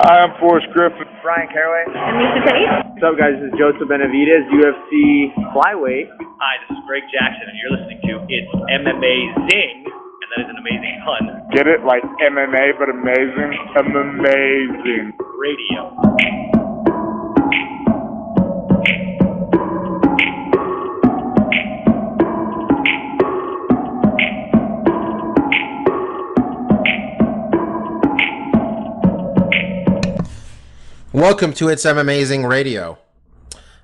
Hi, I'm Forrest Griffin. Brian Caraway. And Lisa Tate. What's up, guys? This is Joseph Benavidez, UFC flyweight. Hi, this is Greg Jackson, and you're listening to It's MMAzing, and that is an amazing pun. Get it? Like MMA, but amazing? Amazing. Radio. Welcome to It's MMAzing Radio.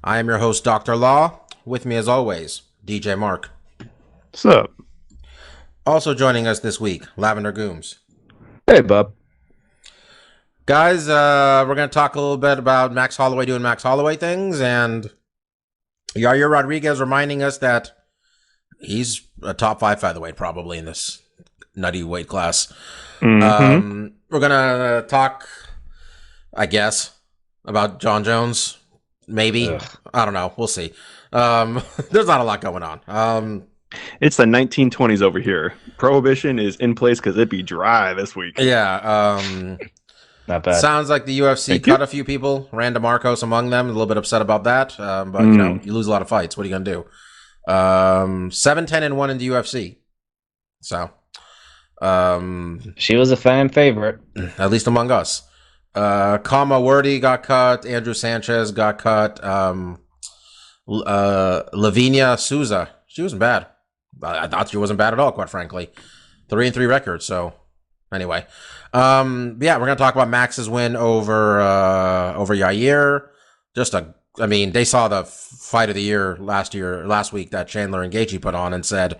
I am your host, Dr. Law. With me, as always, DJ Mark. What's up? Also joining us this week, Lavender Gooms. Hey, bub. Guys, we're going to talk a little bit about Max Holloway doing Max Holloway things, and Yair Rodriguez reminding us that he's a top 5 featherweight probably in this nutty weight class. Mm-hmm. We're going to talk, I guess, about Jon Jones, maybe. Ugh. I don't know. We'll see. There's not a lot going on. It's the 1920s over here. Prohibition is in place because it'd be dry this week. Yeah. Not bad. Sounds like the UFC cut a few people. Randa Marcos among them. A little bit upset about that. But, you know, you lose a lot of fights. What are you going to do? 7-10-1 in the UFC. So. She was a fan favorite. At least among us. Kama Wordy got cut. Andrew Sanchez got cut. Lavinia Souza. She wasn't bad. I thought she wasn't bad at all, quite frankly. 3-3 record. So, anyway. Yeah, we're going to talk about Max's win over Yair. They saw the fight of the year last week that Chandler and Gaethje put on and said,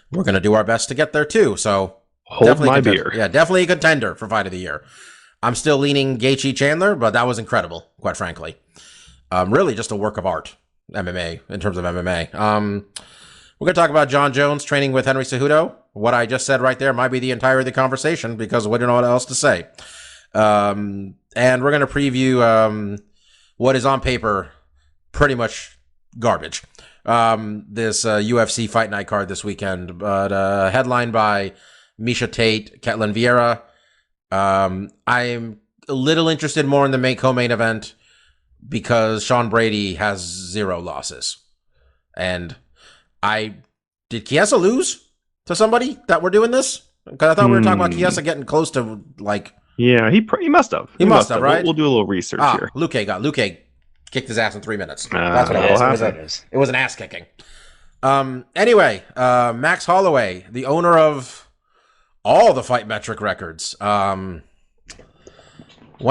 we're going to do our best to get there too. So, hold my beer. Yeah, definitely a contender for fight of the year. I'm still leaning Gaethje Chandler, but that was incredible, quite frankly. Really just a work of art, MMA, in terms of MMA. We're going to talk about Jon Jones training with Henry Cejudo. What I just said right there might be the entirety of the conversation because we don't know what else to say. And we're going to preview what is on paper pretty much garbage. This UFC Fight Night card this weekend, but headlined by Miesha Tate, Ketlin Viera. I'm a little interested more in the co-main event because Sean Brady has 0 losses. And did Chiesa lose to somebody that we're doing this? Because I thought we were talking about Chiesa getting close to Yeah, he must have. He must have, right? We'll do a little research here. Luke kicked his ass in 3 minutes. That's what it was. It was an ass kicking. Anyway, Max Holloway, the owner of all the fight metric records, went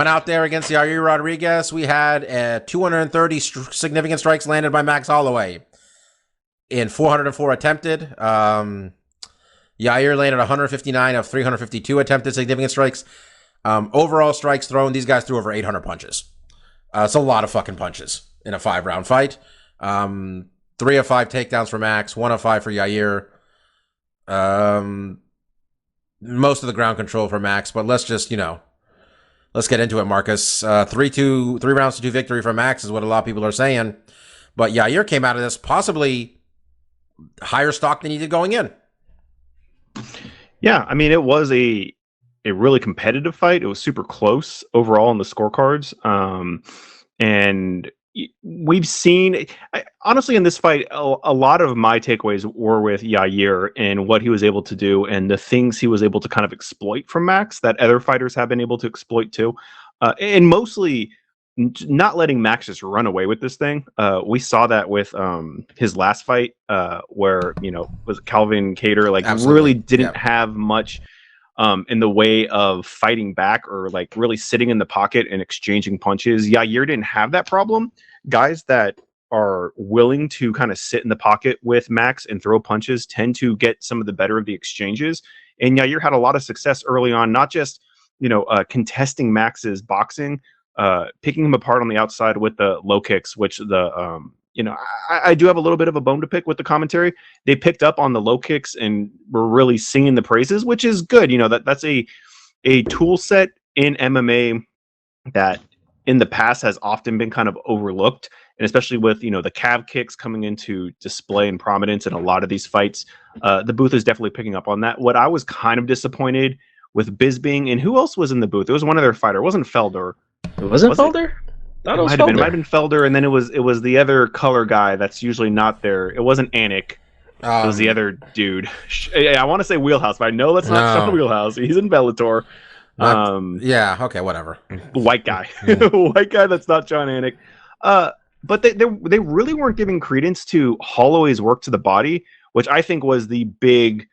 out there against Yair Rodriguez. We had 230 significant strikes landed by Max Holloway in 404 attempted. Yair landed 159 of 352 attempted significant strikes. Overall strikes thrown, these guys threw over 800 punches. It's a lot of fucking punches in a 5-round fight. 3 of 5 takedowns for Max, 1 of 5 for Yair. Most of the ground control for Max, but let's get into it, Marcus. 3 rounds to 2 victory for Max is what a lot of people are saying. But Yair came out of this possibly higher stock than he did going in. Yeah, I mean, it was a really competitive fight. It was super close overall in the scorecards. And we've seen, honestly, in this fight, a lot of my takeaways were with Yair and what he was able to do and the things he was able to kind of exploit from Max that other fighters have been able to exploit too. And mostly not letting Max just run away with this thing. We saw that with his last fight where, was Calvin Kattar, Absolutely. Really didn't have much in the way of fighting back or really sitting in the pocket and exchanging punches. Yair didn't have that problem. Guys that are willing to kind of sit in the pocket with Max and throw punches tend to get some of the better of the exchanges. And Yair had a lot of success early on, not just, contesting Max's boxing, picking him apart on the outside with the low kicks, which I do have a little bit of a bone to pick with the commentary. They picked up on the low kicks and were really singing the praises, which is good. That's a tool set in MMA that in the past has often been kind of overlooked, and especially with the calf kicks coming into display and prominence in a lot of these fights, the booth is definitely picking up on that. What I was kind of disappointed with Bisbing, and who else was in the booth? It was one other fighter. It wasn't Felder. It wasn't Was it? Felder? Thought it was Might have been. It Felder. might have been Felder, and then it was the other color guy that's usually not there. It wasn't Anik. It was the other dude. I want to say Wheelhouse, but I know that's not Sean Wheelhouse. He's in Bellator. Yeah, okay, whatever. White guy. White guy that's not John Anik. But they really weren't giving credence to Holloway's work to the body, which I think was the big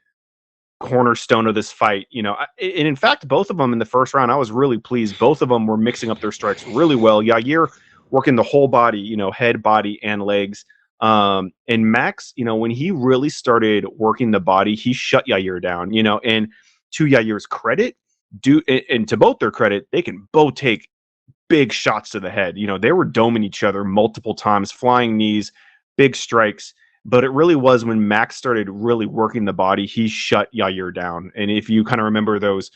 cornerstone of this fight. You know, and in fact, both of them in the first round, I was really pleased. Both of them were mixing up their strikes really well. Yair working the whole body, you know, head, body, and legs. And Max, you know, when he really started working the body, he shut Yair down, you know, and to Yair's credit, and to both their credit, they can both take big shots to the head. You know, they were doming each other multiple times, flying knees, big strikes. But it really was when Max started really working the body, he shut Yair down. And if you kind of remember those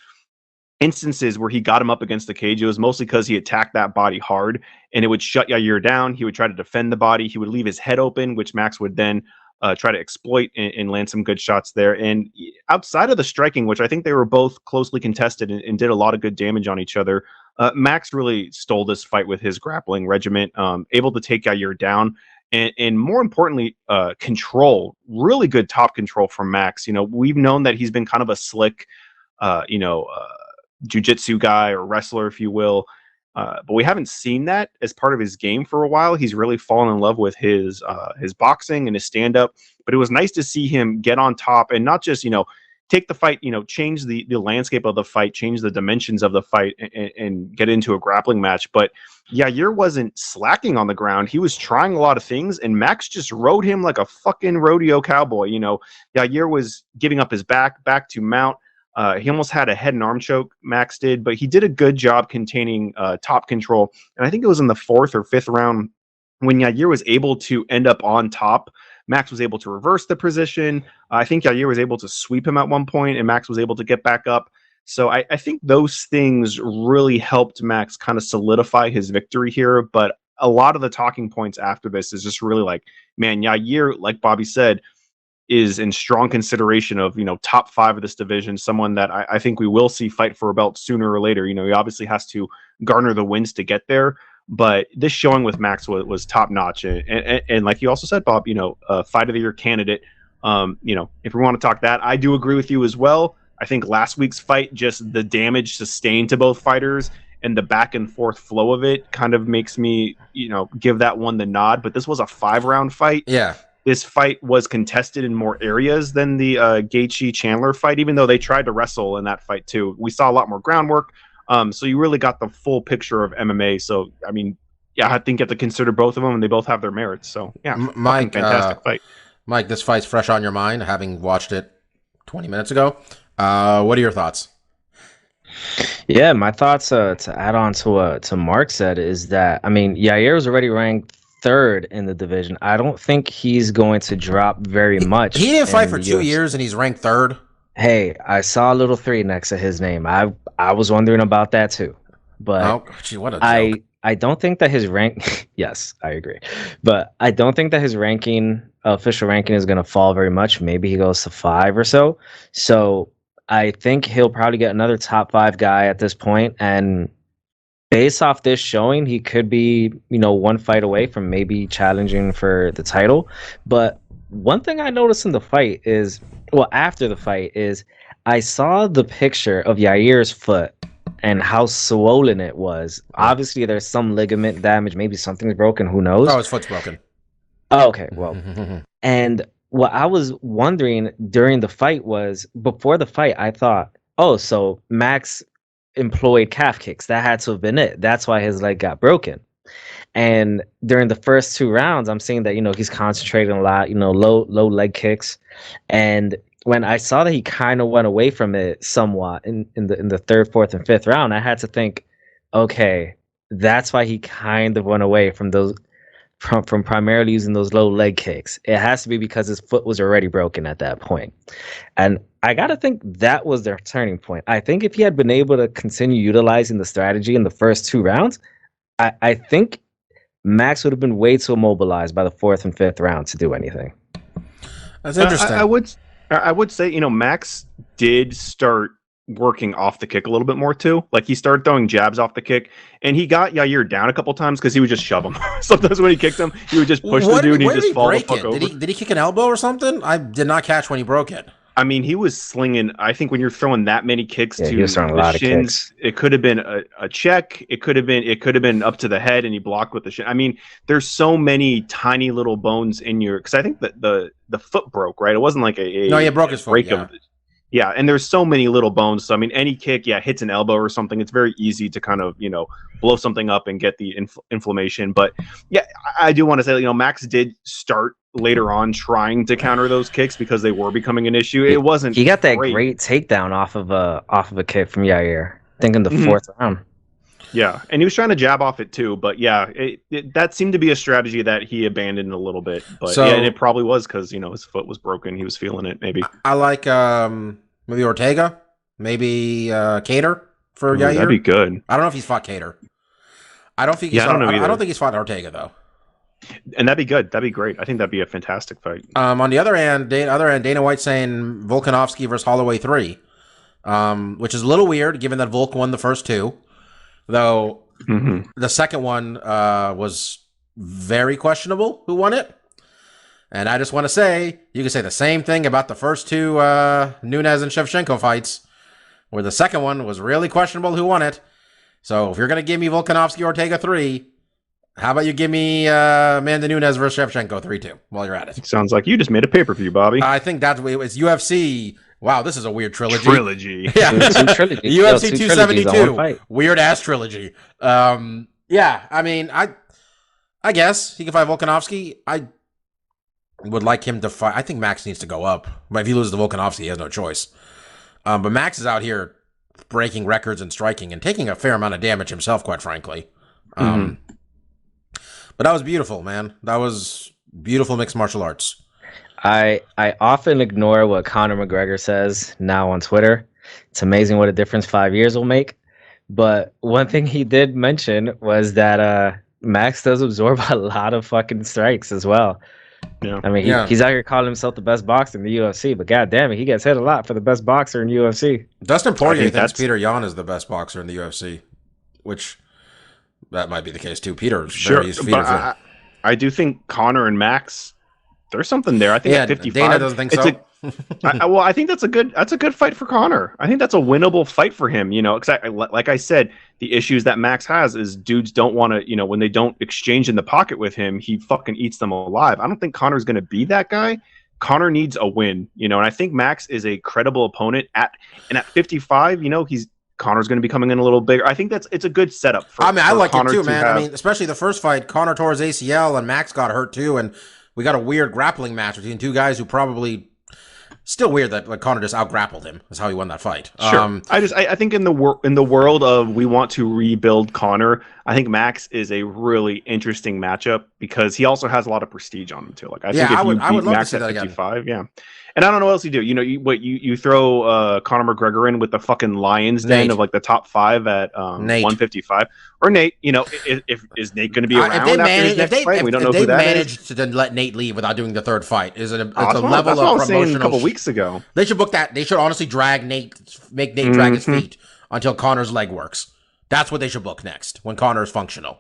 instances where he got him up against the cage, it was mostly because he attacked that body hard and it would shut Yair down. He would try to defend the body. He would leave his head open, which Max would then try to exploit and land some good shots there. And outside of the striking, which I think they were both closely contested and did a lot of good damage on each other, Max really stole this fight with his grappling regiment, able to take Yair down. And more importantly, control, really good top control from Max. You know, we've known that he's been kind of a slick, jiu-jitsu guy or wrestler, if you will. But we haven't seen that as part of his game for a while. He's really fallen in love with his boxing and his stand-up. But it was nice to see him get on top and not just, you know, take the fight, you know, change the landscape of the fight, change the dimensions of the fight, and get into a grappling match. But Yair wasn't slacking on the ground. He was trying a lot of things, and Max just rode him like a fucking rodeo cowboy. You know, Yair was giving up his back to mount. He almost had a head and arm choke, Max did, but he did a good job containing top control. And I think it was in the 4th or 5th round when Yair was able to end up on top. Max was able to reverse the position. I think Yair was able to sweep him at one point, and Max was able to get back up. So I think those things really helped Max kind of solidify his victory here. But a lot of the talking points after this is just really like, man, Yair, like Bobby said, is in strong consideration of, you know, top 5 of this division, someone that I think we will see fight for a belt sooner or later. You know, he obviously has to garner the wins to get there. But this showing with Max was top notch, and like you also said, Bob, you know, fight of the year candidate. You know, if we want to talk that, I do agree with you as well. I think last week's fight, just the damage sustained to both fighters and the back and forth flow of it, kind of makes me, you know, give that one the nod. But this was a 5-round fight. Yeah. This fight was contested in more areas than the Gaethje Chandler fight, even though they tried to wrestle in that fight too. We saw a lot more groundwork. So you really got the full picture of MMA. So, I mean, yeah, I think you have to consider both of them, and they both have their merits. So, yeah, Mike, fantastic fight. Mike, this fight's fresh on your mind, having watched it 20 minutes ago. What are your thoughts? Yeah, my thoughts to add on to what Mark said is that, I mean, Yair is already ranked 3rd in the division. I don't think he's going to drop very much. He didn't fight for 2 years, and he's ranked 3rd. Hey, I saw a little 3 next to his name. I was wondering about that too, but gee, what a joke. I don't think that his rank. Yes, I agree, but I don't think that his official ranking, is going to fall very much. Maybe he goes to 5 or so. So I think he'll probably get another top 5 guy at this point, and based off this showing, he could be, you know, one fight away from maybe challenging for the title. But one thing I noticed in the fight is, well, after the fight is, I saw the picture of Yair's foot and how swollen it was. Obviously, there's some ligament damage. Maybe something's broken. Who knows? Oh, his foot's broken. Oh, okay. Well, and what I was wondering during the fight was, before the fight, I thought, oh, so Max employed calf kicks. That had to have been it. That's why his leg got broken. And during the first 2 rounds, I'm seeing that, you know, he's concentrating a lot, you know, low leg kicks. And when I saw that he kind of went away from it somewhat in the 3rd, 4th, and 5th round, I had to think, okay, that's why he kind of went away from those, from primarily using those low leg kicks. It has to be because his foot was already broken at that point. And I got to think that was their turning point. I think if he had been able to continue utilizing the strategy in the first 2 rounds, I think Max would have been way too immobilized by the 4th and 5th round to do anything. That's interesting. I would say, you know, Max did start working off the kick a little bit more too. Like he started throwing jabs off the kick, and he got Yair down a couple times because he would just shove him. Sometimes when he kicked him, he would just push the dude and he'd just fall the fuck over. Did he kick an elbow or something? I did not catch when he broke it. I mean, he was slinging. I think when you're throwing that many kicks to he was throwing a lot of kicks. It could have been a check. It could have been up to the head, and he blocked with the shin. I mean, there's so many tiny little bones in your. Because I think that the foot broke, right? It wasn't like no, he broke his foot. Yeah, and there's so many little bones. So I mean, any kick, hits an elbow or something. It's very easy to kind of blow something up and get the inflammation. But yeah, I do want to say Max did start later on trying to counter those kicks because they were becoming an issue. It wasn't. He got that great takedown off of a kick from Yair. I think in the fourth round. Yeah, and he was trying to jab off it too, but yeah, that seemed to be a strategy that he abandoned a little bit. But and it probably was because his foot was broken. He was feeling it. Maybe I like maybe Ortega, maybe Cater for Yair. That'd be good. I don't know if he's fought Cater. I don't think. I don't think he's fought Ortega though. And that'd be good. That'd be great. I think that'd be a fantastic fight. On the other hand, Dana White saying Volkanovski versus Holloway 3, which is a little weird given that Volk won the first two. Though the second one was very questionable who won it. And I just want to say, you can say the same thing about the first two Nunes and Shevchenko fights, where the second one was really questionable who won it. So if you're going to give me Volkanovski Ortega 3, how about you give me Amanda Nunes versus Shevchenko 3-2 while you're at it? Sounds like you just made a pay-per-view, Bobby. I think that's it's UFC. Wow, this is a weird trilogy. Yeah. UFC 272. Weird ass trilogy. Yeah, I mean, I guess he can fight Volkanovski. I would like him to fight. I think Max needs to go up. But if he loses to Volkanovski, he has no choice. But Max is out here breaking records and striking and taking a fair amount of damage himself, quite frankly. But that was beautiful, man. That was beautiful mixed martial arts. I often ignore what Conor McGregor says now on Twitter. It's amazing what a difference 5 years will make. But one thing he did mention was that Max does absorb a lot of fucking strikes as well. Yeah. I mean, he's out here calling himself the best boxer in the UFC, but god damn it, he gets hit a lot for the best boxer in the UFC. Dustin Poirier thinks Peter Yan is the best boxer in the UFC, which that might be the case too. Peter's very easy but I do think Conor and Max, there's something there. I think at 55, Dana doesn't think so. I think that's a good fight for Conor. I think that's a winnable fight for him. Because like I said, the issues that Max has is dudes don't want to. When they don't exchange in the pocket with him, he fucking eats them alive. I don't think Conor's going to be that guy. Conor needs a win. And I think Max is a credible opponent at 55. Conor's going to be coming in a little bigger. I think it's a good setup for. I like Conor it too, man. I mean, especially the first fight, Conor tore his ACL and Max got hurt too, and we got a weird grappling match between two guys who probably. Still weird that Conor just out-grappled him. That's how he won that fight. Sure. I think in the world of we want to rebuild Conor, I think Max is a really interesting matchup because he also has a lot of prestige on him too. Like I think if you beat Max at 55, yeah. And I don't know what else you do. You throw Conor McGregor in with the fucking Lions Den of like the top 5 at 155, or Nate. Is Nate going to be around after his next fight? We don't know who that is. If they managed to let Nate leave without doing the third fight, it's a level of promotional. A couple weeks ago, they should book that. They should honestly make Nate drag his feet until Conor's leg works. That's what they should book next when Conor is functional.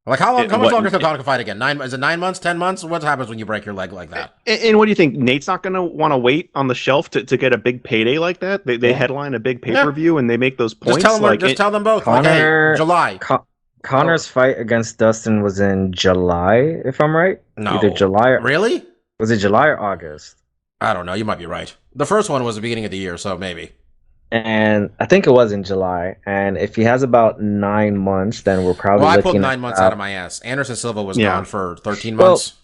Like how much longer can Conor fight again? Is it 9 months, 10 months? What happens when you break your leg like that? And what do you think? Nate's not going to want to wait on the shelf to get a big payday like that. They headline a big pay-per-view and they make those points. Just tell them both. Conor, July. Conor's fight against Dustin was in July, if I'm right. No, either July. Really? Was it July or August? I don't know. You might be right. The first one was the beginning of the year, so maybe. And I think it was in July. And if he has about 9 months, then we're probably looking at... I pulled 9 months out of my ass. Anderson Silva was gone for 13 months.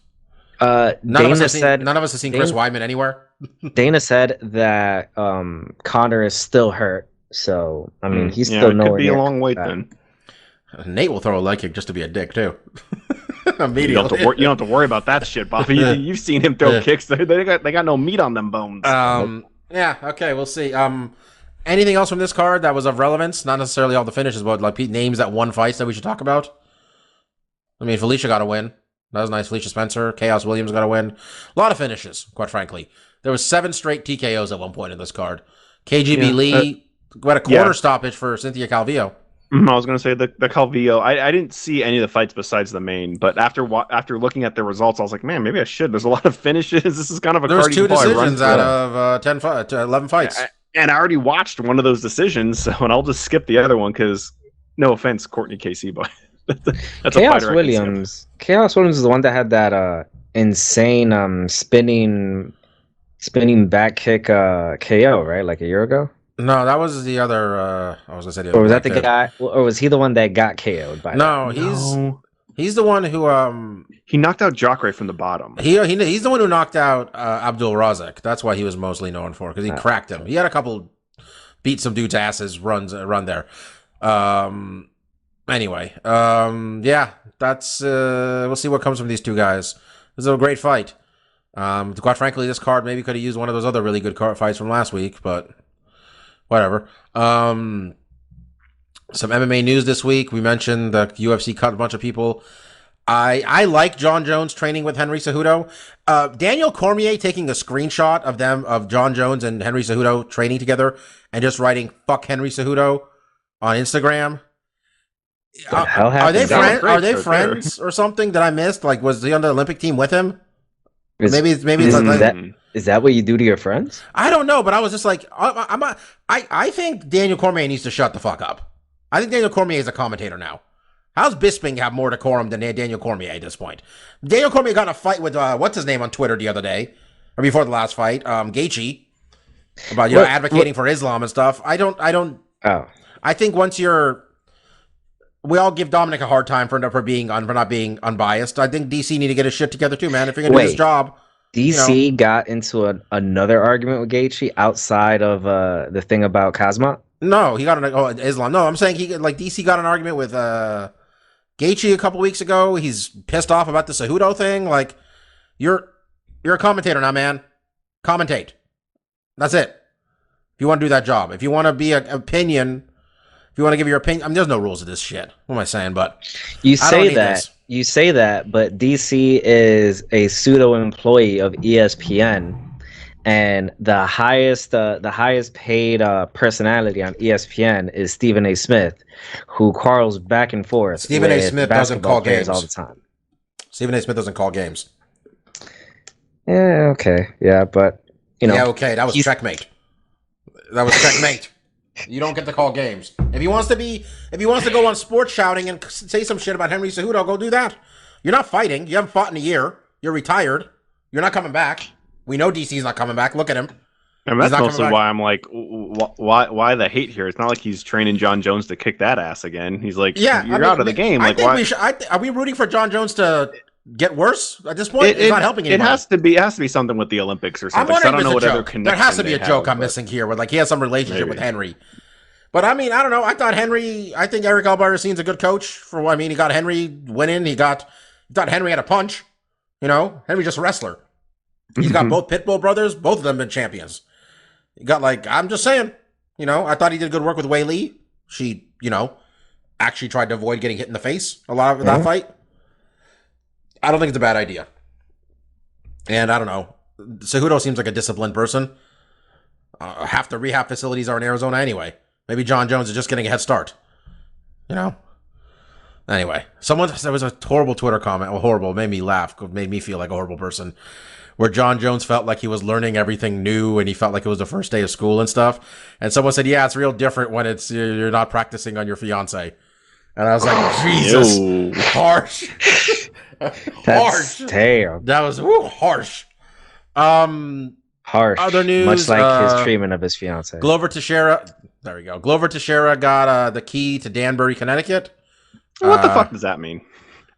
None of us have seen Chris Weidman anywhere. Dana said that Conor is still hurt. So, I mean, he's still nowhere near. It could be a long wait then. Nate will throw a leg kick just to be a dick, too. You don't have to worry about that shit, Bobby. You've seen him throw kicks. They got no meat on them bones. Yeah, okay, we'll see. Anything else from this card that was of relevance? Not necessarily all the finishes, but like names that won fights that we should talk about. I mean, Felicia got a win. That was nice. Felicia Spencer, Chaos Williams got a win. A lot of finishes, quite frankly. There was 7 straight TKOs at one point in this card. KGB Lee got a corner stoppage for Cynthia Calvillo. I was going to say the Calvillo. I didn't see any of the fights besides the main, but after looking at the results, I was like, man, maybe I should. There's a lot of finishes. This is kind of a There's card 2 decisions out of 11 fights. And I already watched one of those decisions, so and I'll just skip the other one because, no offense, Courtney KC, but that's Chaos a fighter Williams. Chaos Williams is the one that had that insane spinning back kick KO, right? Like a year ago. No, that was the other. I was gonna say the other. Or was that the guy? Or was he the one that got KO'd by? No, he's the one who he knocked out Jacare from the bottom. He's the one who knocked out Abdul Razak. That's why he was mostly known for, because he cracked him. He had a couple beat some dudes' asses run there. Anyway, yeah, that's we'll see what comes from these two guys. This is a great fight. Quite frankly, this card maybe could have used one of those other really good fights from last week, but whatever. Some MMA news this week. We mentioned the UFC cut a bunch of people. I like Jon Jones training with Henry Cejudo. Daniel Cormier taking a screenshot of Jon Jones and Henry Cejudo training together and just writing "fuck Henry Cejudo" on Instagram. Are they friends? Are they friends or something that I missed? Like, was he on the Olympic team with him? Maybe it's like is that what you do to your friends? I don't know, but I was just like, I think Daniel Cormier needs to shut the fuck up. I think Daniel Cormier is a commentator now. How's Bisping have more decorum than Daniel Cormier at this point? Daniel Cormier got in a fight with what's his name on Twitter the other day, or before the last fight, Gaethje, about advocating for Islam and stuff. I don't. Oh, I think we all give Dominic a hard time for not being unbiased. I think DC need to get his shit together too, man. If you're gonna do his job. DC got into another argument with Gaethje outside of the thing about Kazmat. No, he got Islam. No, I'm saying DC got an argument with Gaethje a couple weeks ago. He's pissed off about the Cejudo thing. Like, you're a commentator now, man. Commentate. That's it. If you want to do that job, if you want to be an opinion. If you want to give your opinion, I mean, there's no rules to this shit. What am I saying? But you say that, but DC is a pseudo employee of ESPN, and the highest paid personality on ESPN is Stephen A. Smith, who quarrels back and forth. Stephen A. Smith doesn't call games all the time. Stephen A. Smith doesn't call games. Yeah. Okay. Yeah, but Yeah. Okay. That was checkmate. That was checkmate. You don't get to call games. If he wants to go on sports shouting and say some shit about Henry Cejudo, go do that. You're not fighting. You haven't fought in a year. You're retired. You're not coming back. We know DC's not coming back. Look at him. And that's mostly why I'm like, why the hate here? It's not like he's training Jon Jones to kick that ass again. He's like, you're out of the game. I think why? Are we rooting for Jon Jones to get worse at this point? It's not helping anybody. It has to be something with the Olympics or something. I don't know what other connection. There has to be a joke I'm missing here, where like he has some relationship with Henry. But I mean, I don't know. I think Eric Albarracine's a good coach. He got Henry winning. He thought Henry had a punch. Henry's just a wrestler. He's got both Pitbull brothers. Both of them been champions. He got I'm just saying. I thought he did good work with Wei Lee. She, actually tried to avoid getting hit in the face a lot of that fight. I don't think it's a bad idea. And I don't know. Cejudo seems like a disciplined person. Half the rehab facilities are in Arizona anyway. Maybe Jon Jones is just getting a head start. Anyway, there was a horrible Twitter comment. Well, horrible. Made me laugh. Made me feel like a horrible person. Where Jon Jones felt like he was learning everything new and he felt like it was the first day of school and stuff. And someone said, yeah, it's real different when you're not practicing on your fiance. And I was like, Jesus. Harsh. Harsh. Damn. That was harsh. Harsh. Other news. Much like his treatment of his fiance. Glover Teixeira. There we go. Glover Teixeira got the key to Danbury, Connecticut. What the fuck does that mean?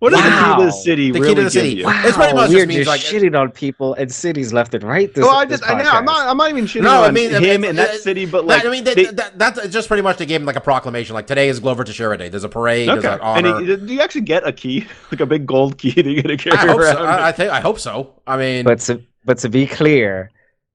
What does the key to the city really give you? Wow. It's pretty much just means shitting on people and cities left and right. I'm not even shitting on him in that city, but that's just pretty much they gave him like a proclamation. Like, today is Glover Teixeira Day. There's a parade. Okay. There's an honor. And do you actually get a key, like a big gold key that you get to carry around? I hope so. I mean, but to be clear,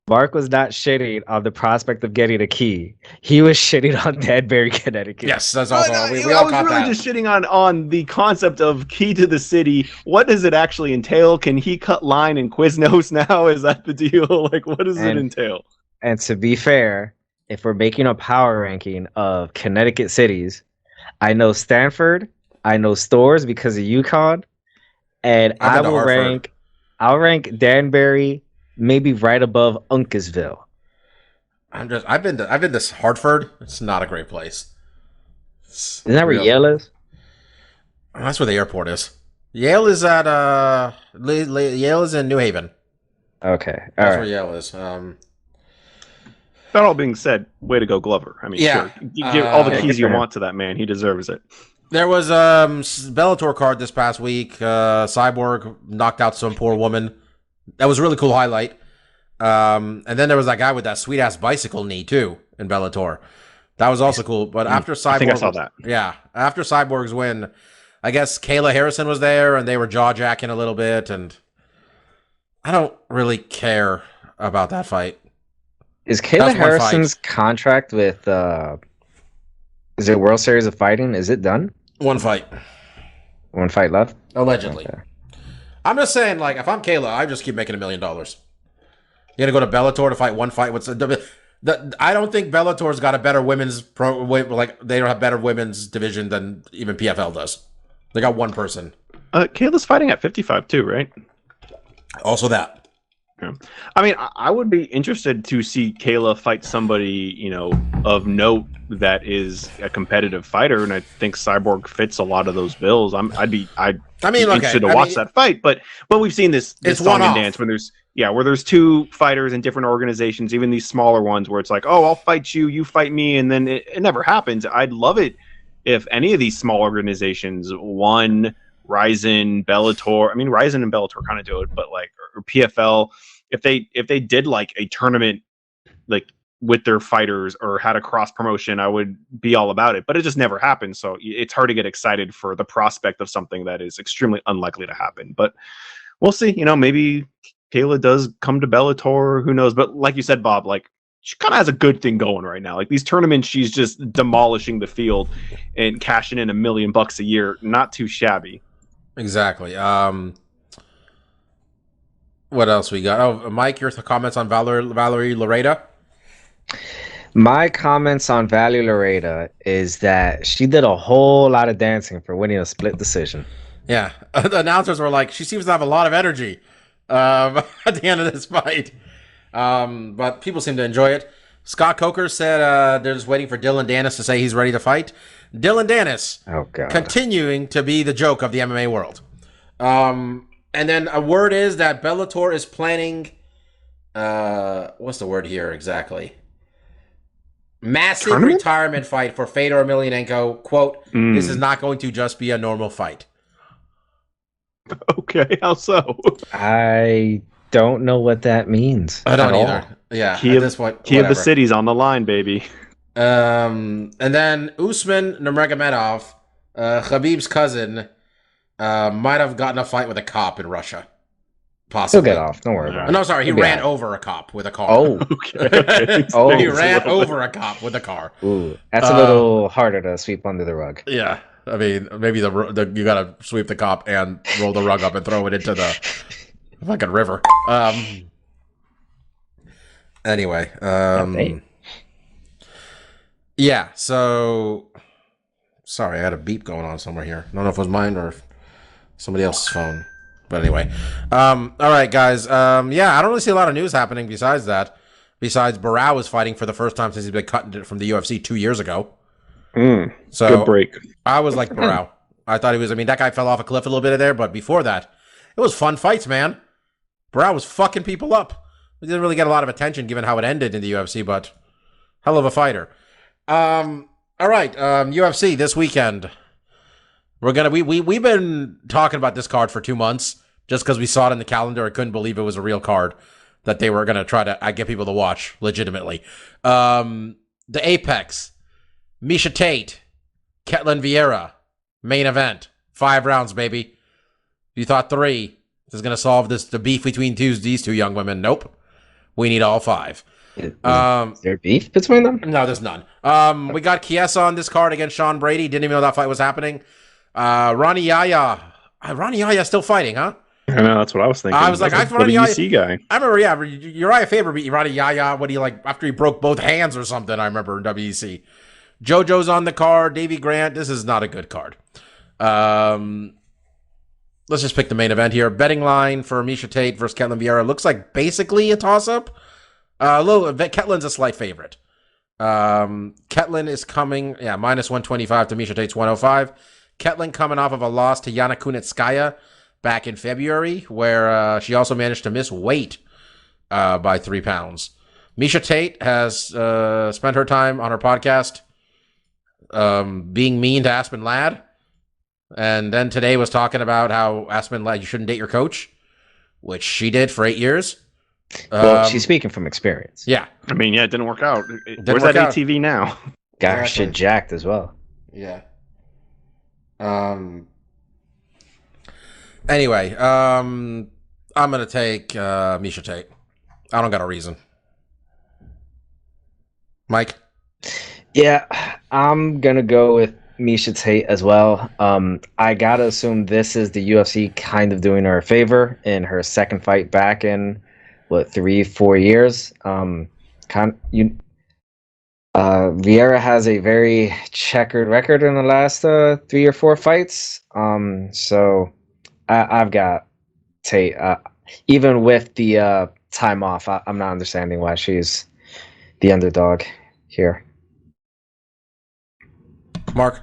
Mark was not shitting on the prospect of getting a key. He was shitting on Danbury, Connecticut. Yes, that's also. I was really just shitting on the concept of key to the city. What does it actually entail? Can he cut line in Quiznos now? Is that the deal? Like, what does it entail? And to be fair, if we're making a power ranking of Connecticut cities, I know Stanford, I know Stores because of UConn, and I've been to Hartford. I'll rank Danbury maybe right above Uncasville. I've been to Hartford. It's not a great place. Isn't that where Yale is? That's where the airport is. Yale is at Yale is in New Haven. Okay, That's where Yale is. That all being said, way to go, Glover. I mean, Yeah. sure. You give all the Yeah, keys good you for him. want to that man. He deserves it. There was Bellator card this past week. Cyborg knocked out some poor woman. That was a really cool highlight. And then there was that guy with that sweet ass bicycle knee too in Bellator. That was also cool. But after Cyborg, I think I saw that. Yeah, after Cyborg's win, I guess Kayla Harrison was there, and they were jaw jacking a little bit. And I don't really care about that fight. Is Kayla Harrison's contract with is it World Series of Fighting? Is it done? One fight. One fight left? Allegedly. Okay. I'm just saying, like, if I'm Kayla, I just keep making $1 million. You're gonna go to Bellator to fight one fight. I don't think Bellator's got a better women's they don't have better women's division than even PFL does. They got one person. Kayla's fighting at 55 too, right? Also that. Yeah. I mean, I would be interested to see Kayla fight somebody, of note that is a competitive fighter, and I think Cyborg fits a lot of those bills. I'd be interested to watch that fight, but we've seen this song and dance when there's two fighters in different organizations, even these smaller ones where it's like, oh, I'll fight you, you fight me, and then it never happens. I'd love it if any of these small organizations won. Ryzen, Bellator. I mean, Ryzen and Bellator kind of do it, but like or PFL, if they did like a tournament like with their fighters or had a cross promotion, I would be all about it. But it just never happens, so it's hard to get excited for the prospect of something that is extremely unlikely to happen. But we'll see. Maybe Kayla does come to Bellator. Who knows? But like you said, Bob, like she kind of has a good thing going right now. Like these tournaments, she's just demolishing the field and cashing in $1 million a year. Not too shabby. Exactly. What else we got? Oh, Mike, your comments on Valerie Lareda? My comments on Valerie Lareda is that she did a whole lot of dancing for winning a split decision. Yeah. The announcers were like, she seems to have a lot of energy at the end of this fight. But people seem to enjoy it. Scott Coker said they're just waiting for Dylan Dennis to say he's ready to fight. Dylan Dennis, continuing to be the joke of the MMA world. And then a word is that Bellator is planning, what's the word here exactly? Massive retirement fight for Fedor Emelianenko. Quote, this is not going to just be a normal fight. Okay, how so? I don't know what that means. I don't either. Yeah, Key of the city's on the line, baby. And then Usman Nurmagomedov, Khabib's cousin, might have gotten a fight with a cop in Russia. Possibly. He'll get off. Don't worry about it. No, sorry. He ran over a cop with a car. Oh. Okay. He ran over a cop with a car. Ooh, that's a little harder to sweep under the rug. Yeah. I mean, maybe you got to sweep the cop and roll the rug up and throw it into the fucking river. Anyway. Yeah, so sorry, I had a beep going on somewhere here. I don't know if it was mine or somebody else's phone. But anyway. All right, guys. Yeah, I don't really see a lot of news happening besides that. Besides Barao is fighting for the first time since he's been cut from the UFC 2 years ago. So good break. I was like Barao. I thought he was, that guy fell off a cliff a little bit there, but before that, it was fun fights, man. Barao was fucking people up. He didn't really get a lot of attention given how it ended in the UFC, but hell of a fighter. All right, UFC this weekend. We've been talking about this card for 2 months just because we saw it in the calendar. I couldn't believe it was a real card that they were gonna try to get people to watch legitimately. The Apex, Miesha Tate, Ketlin Viera, main event, 5 rounds, baby. You thought 3 is gonna solve the beef between these two young women? Nope, we need all 5. Is there beef between them? No, there's none. We got Chiesa on this card against Sean Brady. Didn't even know that fight was happening. Ronnie Yaya still fighting, huh? I know, that's what I was thinking. I was like, I That's a WC guy. I remember, yeah, Uriah Faber beat Uriah Yaya. What do you like after he broke both hands or something? I remember in WEC. JoJo's on the card. Davey Grant. This is not a good card. Let's just pick the main event here. Betting line for Miesha Tate versus Ketlen Viera looks like basically a toss-up. Ketlen's a slight favorite. Ketlen is coming, minus 125 to Miesha Tate's 105. Ketlen coming off of a loss to Yana Kunitskaya back in February, where she also managed to miss weight by 3 pounds. Miesha Tate has spent her time on her podcast being mean to Aspen Ladd, and then today was talking about how Aspen Ladd, you shouldn't date your coach, which she did for 8 years. Well, she's speaking from experience. Yeah. I mean, yeah, it didn't work out. Where's work that out. ATV now? Got her shit jacked as well. Yeah. Anyway, I'm gonna take Miesha Tate. I don't got a reason. Mike? Yeah, I'm gonna go with Miesha Tate as well. I gotta assume this is the UFC kind of doing her a favor in her second fight back in 3-4 years. Viera has a very checkered record in the last 3 or 4 fights. So I've got Tate. Even with the time off, I'm not understanding why she's the underdog here. Mark?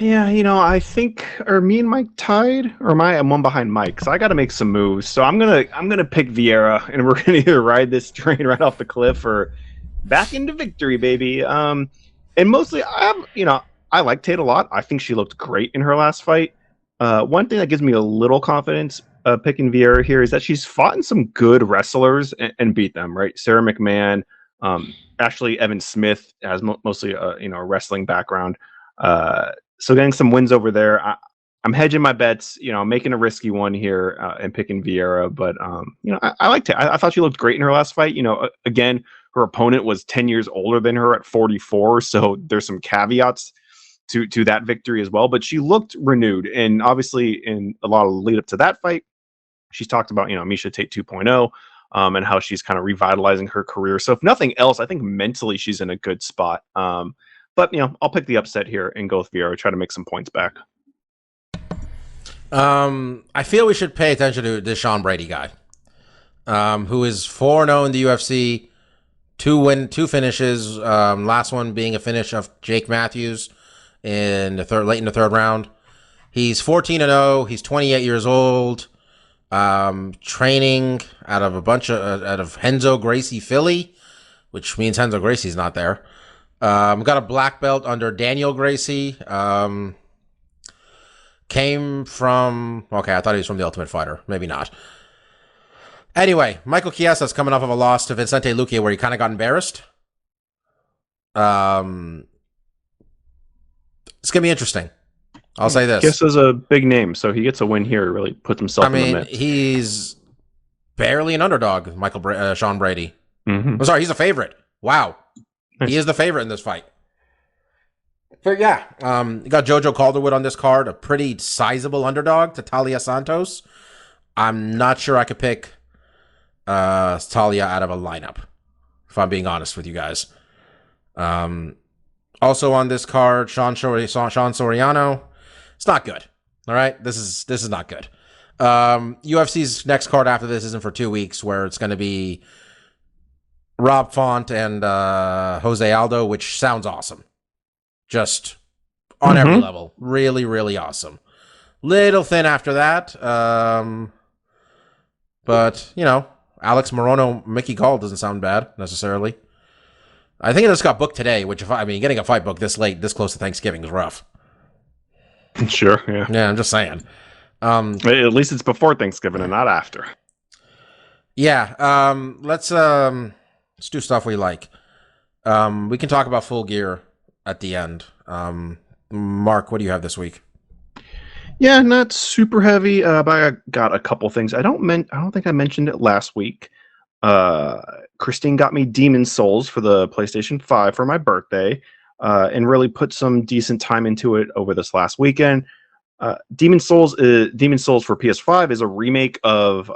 Yeah, I think, are me and Mike tied, or am I? I'm one behind Mike, so I got to make some moves. So I'm gonna pick Viera, and we're gonna either ride this train right off the cliff or back into victory, baby. And mostly, I like Tate a lot. I think she looked great in her last fight. One thing that gives me a little confidence picking Viera here is that she's fought in some good wrestlers and beat them, right? Sarah McMahon, Ashley Evans Smith has mostly a wrestling background. So getting some wins over there. I'm hedging my bets, making a risky one here and picking Viera. But, I liked it. I thought she looked great in her last fight. Again, her opponent was 10 years older than her at 44. So there's some caveats to that victory as well. But she looked renewed. And obviously in a lot of the lead up to that fight, she's talked about, Miesha Tate 2.0 and how she's kind of revitalizing her career. So if nothing else, I think mentally she's in a good spot. But, I'll pick the upset here and go with Viera, try to make some points back. I feel we should pay attention to this Sean Brady guy, who is 4-0 in the UFC, 2 finishes, last one being a finish of Jake Matthews in late in the third round. He's 14-0. He's 28 years old. Training out of Renzo Gracie Philly, which means Renzo Gracie's not there. Got a black belt under Daniel Gracie. Came from... Okay, I thought he was from The Ultimate Fighter. Maybe not. Anyway, Michael Chiesa's coming off of a loss to Vicente Luque where he kind of got embarrassed. It's going to be interesting. I'll say this. Chiesa's a big name, so he gets a win here. Really puts himself in the mix. He's barely an underdog, Sean Brady. Mm-hmm. I'm sorry, he's a favorite. Wow. Nice. He is the favorite in this fight. But yeah, you got Jojo Calderwood on this card, a pretty sizable underdog to Talia Santos. I'm not sure I could pick Talia out of a lineup, if I'm being honest with you guys. Also on this card, Sean Soriano. It's not good. All right, this is not good. UFC's next card after this isn't for 2 weeks, where it's going to be Rob Font and Jose Aldo, which sounds awesome. Just on every level. Really, really awesome. Little thin after that. But, Alex Morono, Mickey Gall doesn't sound bad, necessarily. I think it just got booked today, which, getting a fight booked this late, this close to Thanksgiving is rough. Sure, yeah. Yeah, I'm just saying. At least it's before Thanksgiving and not after. Yeah, let's do stuff we like. We can talk about Full Gear at the end. Mark, what do you have this week? Yeah, not super heavy, but I got a couple things. I don't think I mentioned it last week. Christine got me Demon Souls for the PlayStation 5 for my birthday, and really put some decent time into it over this last weekend. Demon Souls for PS5 is a remake of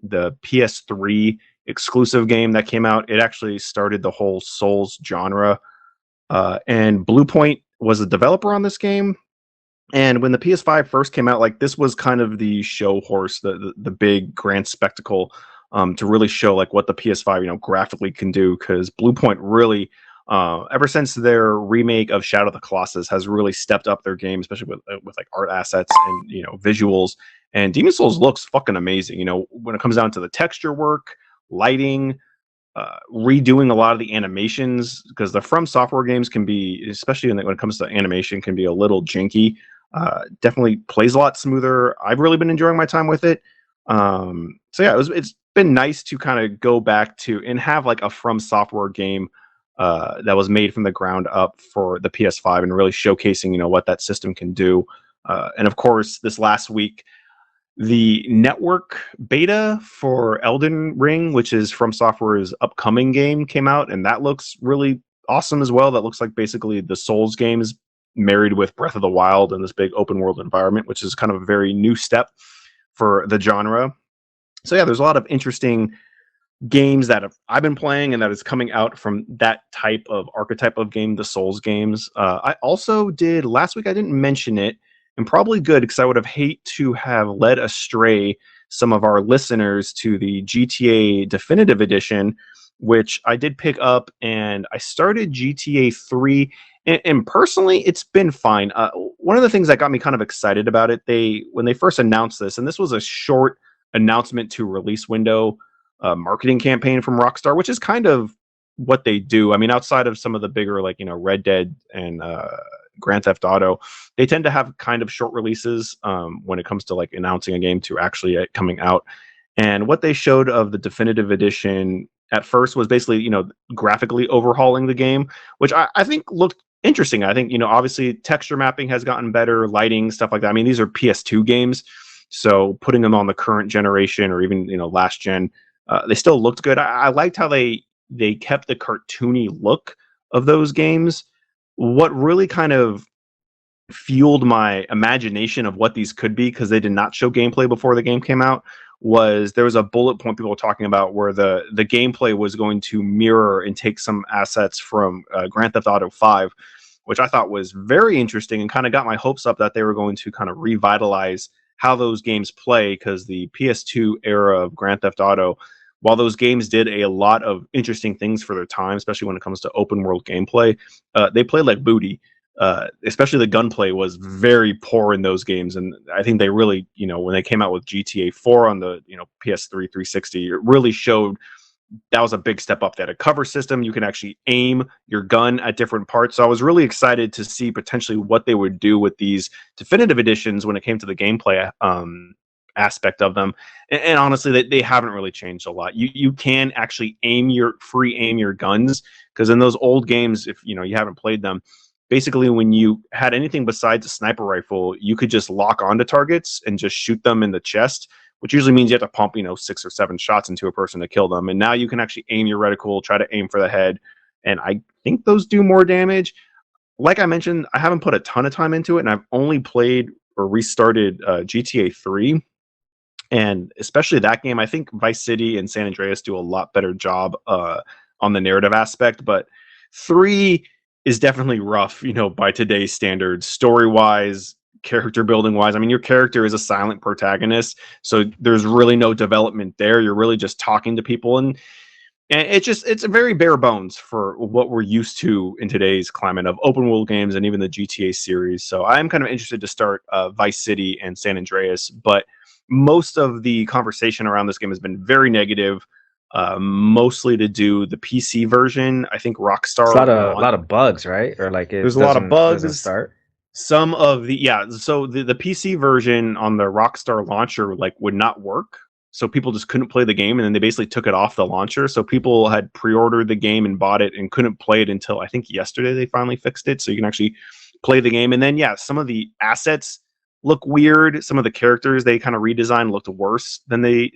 the PS3 exclusive game that came out. It actually started the whole Souls genre, and Bluepoint was the developer on this game. And when the PS5 first came out, like this was kind of the show horse, the big grand spectacle, to really show like what the PS5 graphically can do, because Bluepoint really ever since their remake of Shadow of the Colossus has really stepped up their game, especially with like art assets and visuals. And Demon Souls looks fucking amazing. When it comes down to the texture work, lighting, redoing a lot of the animations, because the From Software games can be, especially when it comes to animation, can be a little janky. Definitely plays a lot smoother. I've really been enjoying my time with it. So yeah, it's been nice to kind of go back to and have like a From Software game that was made from the ground up for the PS5 and really showcasing what that system can do. And of course, this last week, the network beta for Elden Ring, which is From Software's upcoming game, came out, and that looks really awesome as well. That looks like basically the Souls games married with Breath of the Wild and this big open world environment, which is kind of a very new step for the genre. So yeah, there's a lot of interesting games that I've been playing and that is coming out from that type of archetype of game, the Souls games. I also did last week, I didn't mention it, and probably good, because I would have hate to have led astray some of our listeners to the GTA Definitive Edition, which I did pick up, and I started GTA 3, and personally, it's been fine. One of the things that got me kind of excited about it, when they first announced this, and this was a short announcement to release window marketing campaign from Rockstar, which is kind of what they do. I mean, outside of some of the bigger, like, Red Dead and Grand Theft Auto, they tend to have kind of short releases when it comes to like announcing a game to actually coming out. And what they showed of the Definitive Edition at first was basically, graphically overhauling the game, which I think looked interesting. I think, obviously texture mapping has gotten better, lighting, stuff like that. I mean, these are PS2 games, so putting them on the current generation or even, last gen, they still looked good. I liked how they kept the cartoony look of those games. What really kind of fueled my imagination of what these could be, because they did not show gameplay before the game came out, was there was a bullet point people were talking about where the gameplay was going to mirror and take some assets from Grand Theft Auto 5, which I thought was very interesting and kind of got my hopes up that they were going to kind of revitalize how those games play, because the PS2 era of Grand Theft Auto, while those games did a lot of interesting things for their time, especially when it comes to open world gameplay, they played like booty. Especially the gunplay was very poor in those games, and I think they really, when they came out with GTA 4 on the PS3 360, it really showed that was a big step up. They had a cover system; you can actually aim your gun at different parts. So I was really excited to see potentially what they would do with these definitive editions when it came to the gameplay aspect of them. And honestly, they haven't really changed a lot. You can actually aim your guns, because in those old games, if you haven't played them, basically when you had anything besides a sniper rifle, you could just lock onto targets and just shoot them in the chest, which usually means you have to pump 6 or 7 shots into a person to kill them. And now you can actually aim your reticle, try to aim for the head, and I think those do more damage. Like I mentioned, I haven't put a ton of time into it, and I've only played or restarted GTA 3. And especially that game, I think Vice City and San Andreas do a lot better job on the narrative aspect. But 3 is definitely rough, by today's standards, story-wise, character building-wise. I mean, your character is a silent protagonist, so there's really no development there. You're really just talking to people, and it's a very bare bones for what we're used to in today's climate of open world games and even the GTA series. So I'm kind of interested to start Vice City and San Andreas, but most of the conversation around this game has been very negative, mostly to do the PC version. I think Rockstar, a lot of bugs, right? Or like there's a lot of bugs. Doesn't start. Some of so the PC version on the Rockstar launcher would not work. So people just couldn't play the game, and then they basically took it off the launcher. So people had pre-ordered the game and bought it and couldn't play it until I think yesterday they finally fixed it. So you can actually play the game. And then some of the assets look weird. Some of the characters they kind of redesigned looked worse than they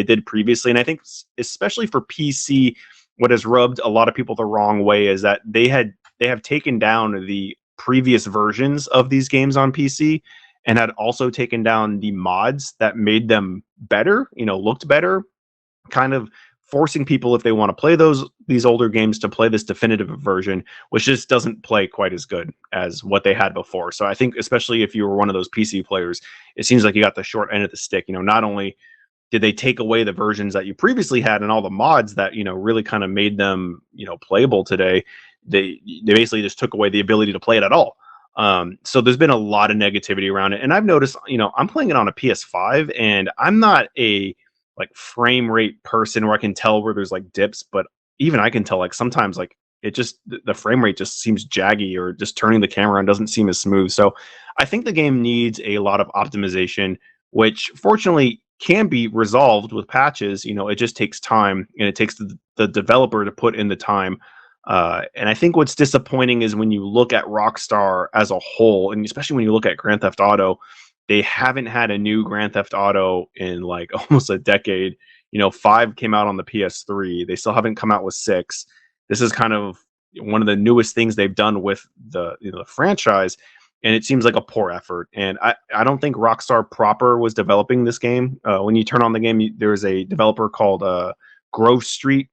did previously. And I think especially for PC, what has rubbed a lot of people the wrong way is that they have taken down the previous versions of these games on PC and had also taken down the mods that made them better, looked better, kind of forcing people, if they want to play these older games, to play this definitive version, which just doesn't play quite as good as what they had before. So I think, especially if you were one of those PC players, it seems like you got the short end of the stick. Not only did they take away the versions that you previously had and all the mods that really kind of made them playable today, they basically just took away the ability to play it at all. So there's been a lot of negativity around it, and I've noticed, I'm playing it on a PS5, and I'm not a frame rate person where I can tell where there's dips, but even I can tell sometimes it just, the frame rate just seems jaggy, or just turning the camera on doesn't seem as smooth. So I think the game needs a lot of optimization, which fortunately can be resolved with patches. It just takes time, and it takes the developer to put in the time. And I think what's disappointing is when you look at Rockstar as a whole, and especially when you look at Grand Theft Auto, they haven't had a new Grand Theft Auto in almost a decade. 5 came out on the PS3. They still haven't come out with 6. This is kind of one of the newest things they've done with the franchise, and it seems like a poor effort. And I don't think Rockstar proper was developing this game. When you turn on the game, there's a developer called Grove Street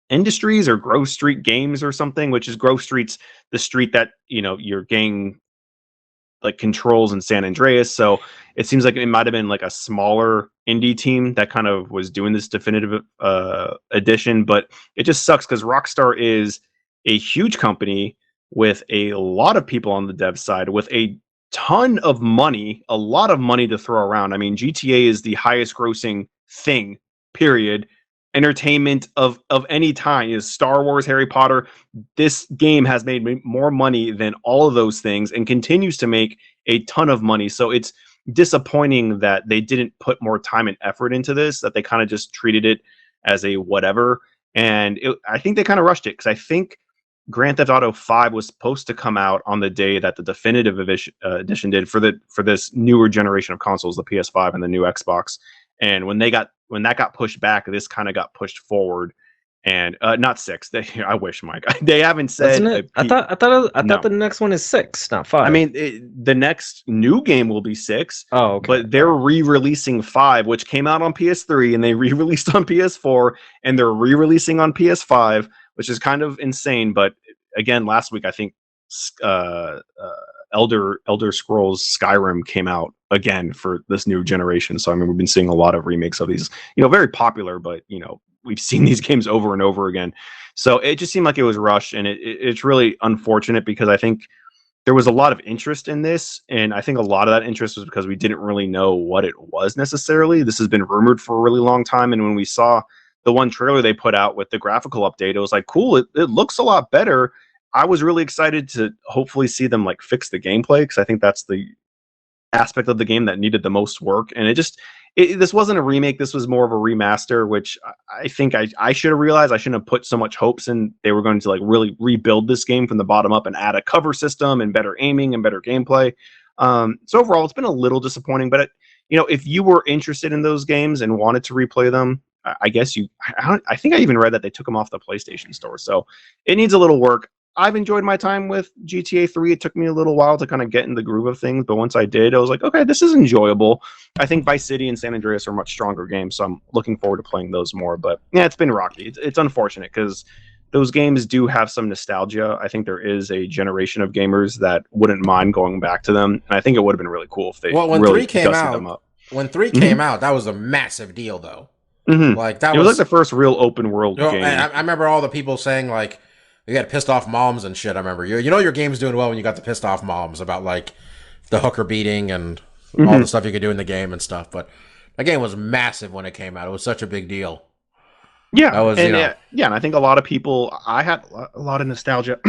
Industries, or Grove Street Games or something, which is Grove Street's the street that your gang controls in San Andreas. So it seems like it might have been a smaller indie team that kind of was doing this definitive edition. But it just sucks because Rockstar is a huge company with a lot of people on the dev side, with a ton of money, a lot of money to throw around. I mean, GTA is the highest grossing thing, period, entertainment of any time. Is Star Wars, Harry Potter. This game has made more money than all of those things, and continues to make a ton of money. So it's disappointing that they didn't put more time and effort into this, that they kind of just treated it as a whatever. And I think they kind of rushed it, because I think Grand Theft Auto 5 was supposed to come out on the day that the definitive edition did for this newer generation of consoles, the PS5 and the new Xbox. And when that got pushed back, this kind of got pushed forward. And not 6. I wish, Mike. They haven't said. I thought the next one is 6, not 5. I mean, the next new game will be 6. Oh, okay. But they're re-releasing 5, which came out on PS3, and they re-released on PS4, and they're re-releasing on PS5, which is kind of insane. But again, last week I think Elder Scrolls Skyrim came out again for this new generation. So I mean, we've been seeing a lot of remakes of these, very popular, but we've seen these games over and over again. So it just seemed like it was rushed, and it's really unfortunate, because I think there was a lot of interest in this, and I think a lot of that interest was because we didn't really know what it was necessarily. This has been rumored for a really long time, and when we saw the one trailer they put out with the graphical update, it was like, cool, it looks a lot better. I was really excited to hopefully see them fix the gameplay, because I think that's the aspect of the game that needed the most work. And this wasn't a remake, this was more of a remaster, which I think I should have realized. I shouldn't have put so much hopes in they were going to really rebuild this game from the bottom up and add a cover system and better aiming and better gameplay. So overall, it's been a little disappointing, but if you were interested in those games and wanted to replay them, I guess I think I even read that they took them off the PlayStation Store. So it needs a little work. I've enjoyed my time with GTA 3. It took me a little while to kind of get in the groove of things, but once I did, I was like, okay, this is enjoyable. I think Vice City and San Andreas are much stronger games, so I'm looking forward to playing those more. But yeah, it's been rocky. It's unfortunate, because those games do have some nostalgia. I think there is a generation of gamers that wouldn't mind going back to them, and I think it would have been really cool if they when really 3 came dusted out. them up. When 3 came out, that was a massive deal, though. Mm-hmm. That it was the first real open world game. I remember all the people saying you got pissed off moms and shit. I remember your game's doing well when you got the pissed off moms about the hooker beating and all the stuff you could do in the game and stuff. But that game was massive when it came out. It was such a big deal. Yeah, that was, and and I think a lot of people. I had a lot of nostalgia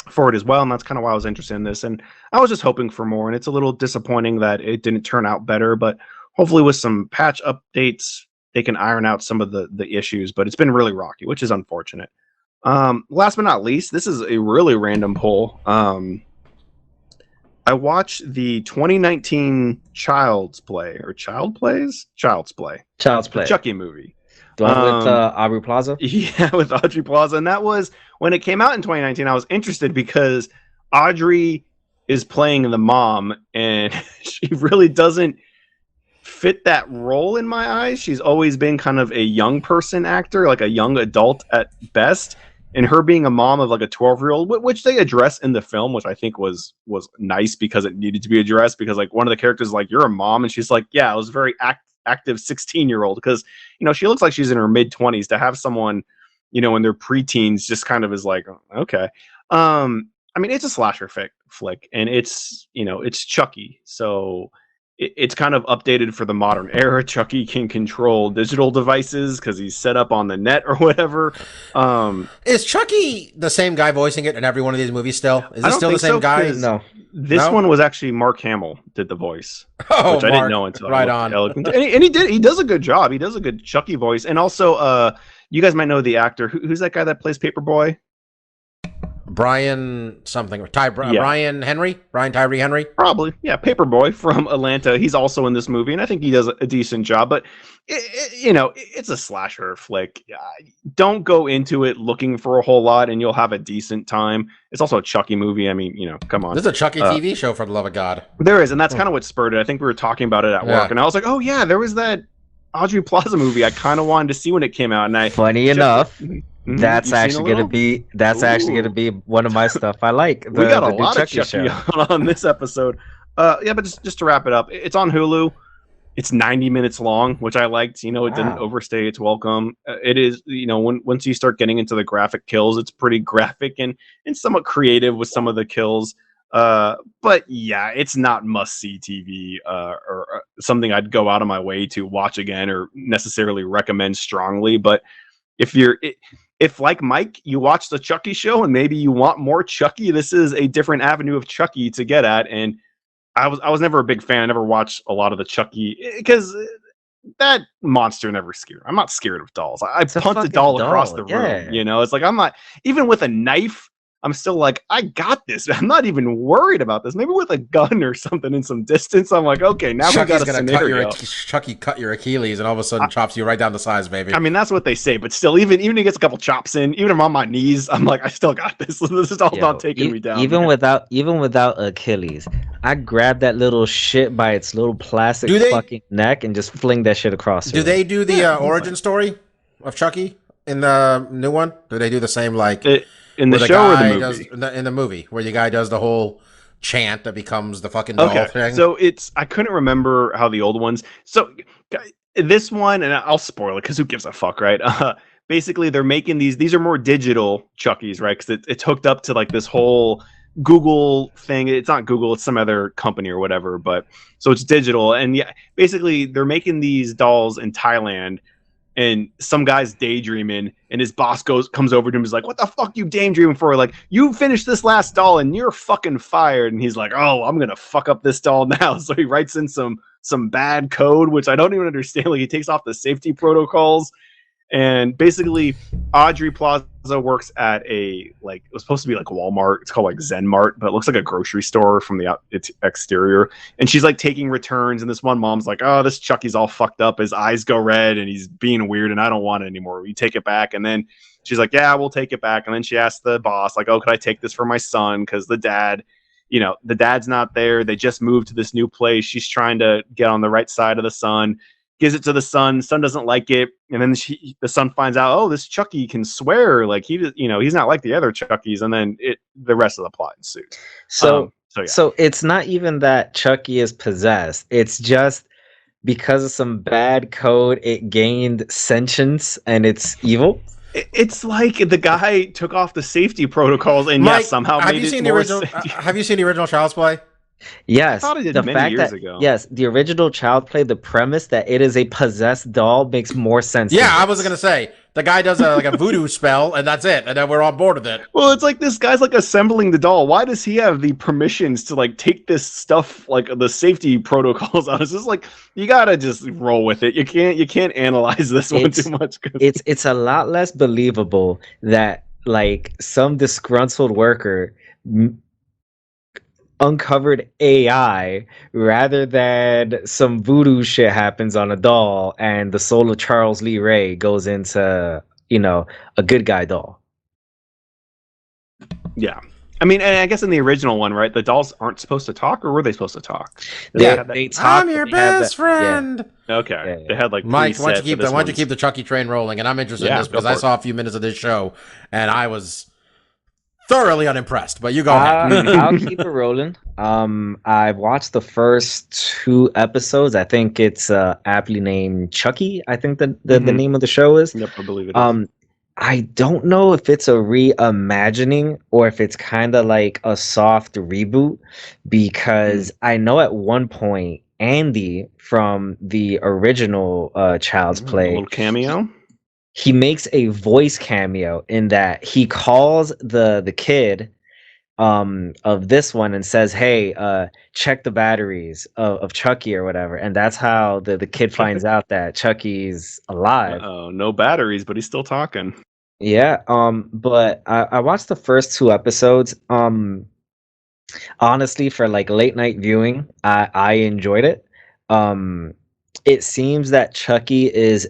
for it as well, and that's kind of why I was interested in this. And I was just hoping for more, and it's a little disappointing that it didn't turn out better. But hopefully, with some patch updates, they can iron out some of the issues. But it's been really rocky, which is unfortunate. Last but not least, this is a really random poll. I watched the 2019 Child's Play, the Chucky movie. The one with Aubrey Plaza? Yeah, with Aubrey Plaza. And that was, when it came out in 2019, I was interested because Audrey is playing the mom, and she really doesn't fit that role in my eyes. She's always been kind of a young person actor, like a young adult at best. And her being a mom of like a 12-year-old, which they address in the film, which I think was nice because it needed to be addressed. Because like one of the characters is like, "You're a mom," and she's like, "Yeah, I was a very active 16-year-old." Because she looks like she's in her mid-20s. To have someone, in their preteens, just kind of is like, okay. I mean, it's a slasher flick, and it's it's Chucky, so it's kind of updated for the modern era. Chucky can control digital devices because he's set up on the net or whatever. Is Chucky the same guy voicing it in every one of these movies still? Is I it don't still the think same so, guy? 'cause No. This one was actually Mark Hamill did the voice, Oh, which I didn't know until right I on. looked. And he does a good job. He does a good Chucky voice. And also, you guys might know the actor. Who's that guy that plays Paperboy? Brian something. Yeah. Brian Tyree Henry. Probably, yeah. Paperboy from Atlanta. He's also in this movie, and I think he does a decent job. But it's a slasher flick. Don't go into it looking for a whole lot, and you'll have a decent time. It's also a Chucky movie. I mean, come on. This is a Chucky TV show, for the love of God. There is, and that's kind of what spurred it. I think we were talking about it at work, and I was like, "Oh yeah, there was that Audrey Plaza movie. I kind of wanted to see when it came out." And Funny enough. That's You've actually gonna be one of my stuff I like. We got a new lot of Chucky on this episode. But just to wrap it up, it's on Hulu. It's 90 minutes long, which I liked. It didn't overstay its welcome. It is, once you start getting into the graphic kills, it's pretty graphic and somewhat creative with some of the kills. But yeah, it's not must-see TV or something I'd go out of my way to watch again or necessarily recommend strongly. But if like Mike, you watch the Chucky show and maybe you want more Chucky, this is a different avenue of Chucky to get at. And I was never a big fan. I never watched a lot of the Chucky because that monster never scared. I'm not scared of dolls. I punt a doll across the room. It's like I'm not even with a knife. I'm still like, I got this. I'm not even worried about this. Maybe with a gun or something in some distance, I'm like, okay, now we got a scenario. Chucky cut your Achilles and all of a sudden chops you right down to size, baby. I mean, that's what they say, but still, even if he gets a couple chops in, even if I'm on my knees, I'm like, I still got this. This is all not taking me down. Even without Achilles, I grab that little shit by its little plastic fucking neck and just fling that shit across. Do they do the origin story of Chucky in the new one? Do they do the same in the show or the movie? In the movie, where the guy does the whole chant that becomes the fucking doll thing. So I couldn't remember how the old ones. So this one, and I'll spoil it because who gives a fuck, right? Basically, they're making these are more digital Chuckies, right? Because it's hooked up to like this whole Google thing. It's not Google, it's some other company or whatever. But so it's digital, and yeah, basically they're making these dolls in Thailand. And some guy's daydreaming, and his boss comes over to him and is like, "What the fuck you daydreaming for? Like, you finished this last doll and you're fucking fired." And he's like, "Oh, I'm gonna fuck up this doll now." So he writes in some bad code, which I don't even understand. Like, he takes off the safety protocols. And basically, Audrey Plaza works at it was supposed to be like Walmart. It's called like Zen Mart, but it looks like a grocery store from its exterior. And she's like taking returns. And this one mom's like, "Oh, this Chucky's all fucked up. His eyes go red and he's being weird and I don't want it anymore. We take it back." And then she's like, "Yeah, we'll take it back." And then she asks the boss, like, "Oh, could I take this for my son?" Because the dad's not there. They just moved to this new place. She's trying to get on the right side of the son. Gives it to the son. Son doesn't like it, and then the son finds out, oh, this Chucky can swear. Like he's not like the other Chuckies, and then the rest of the plot ensues. So yeah. So it's not even that Chucky is possessed. It's just because of some bad code, it gained sentience and it's evil. It's like the guy took off the safety protocols and somehow made it more sentient. Have you seen the original Child's Play? Yes, I thought it did many years ago. Yes, the original Child Play, the premise that it is a possessed doll makes more sense. Yeah, I was gonna say the guy does a voodoo spell and that's it, and then we're on board with it. Well, it's like this guy's like assembling the doll. Why does he have the permissions to like take this stuff, like the safety protocols out? It's just like you gotta just roll with it. You can't analyze this one too much. It's a lot less believable that like some disgruntled worker uncovered AI rather than some voodoo shit happens on a doll and the soul of Charles Lee Ray goes into, a good guy doll. Yeah. I mean, and I guess in the original one, right, the dolls aren't supposed to talk, or were they supposed to talk? Did they have that- They talk. I'm your but they have best that- yeah. friend. Okay, Yeah. they had like Mike, why preset don't you for this one. keep the Chucky train rolling? And I'm interested in Yeah, this because go I for it. saw a few minutes of this show and I was thoroughly unimpressed. But you go ahead. I'll keep it rolling. I've watched the first 2 episodes. I think it's aptly named Chucky. I think the Mhm. name of the show is. Yep, I believe it is. I don't know if it's a reimagining or if it's kind of like a soft reboot, because I know at one point Andy from the original Child's A Play, little cameo. he makes a voice cameo in that he calls the kid of this one and says, hey, check the batteries of Chucky or whatever, and that's how the kid finds out that Chucky's alive. Oh, no batteries, but he's still talking. Yeah, but I watched the first 2 episodes. Honestly, for like late night viewing, I enjoyed it. It seems that Chucky is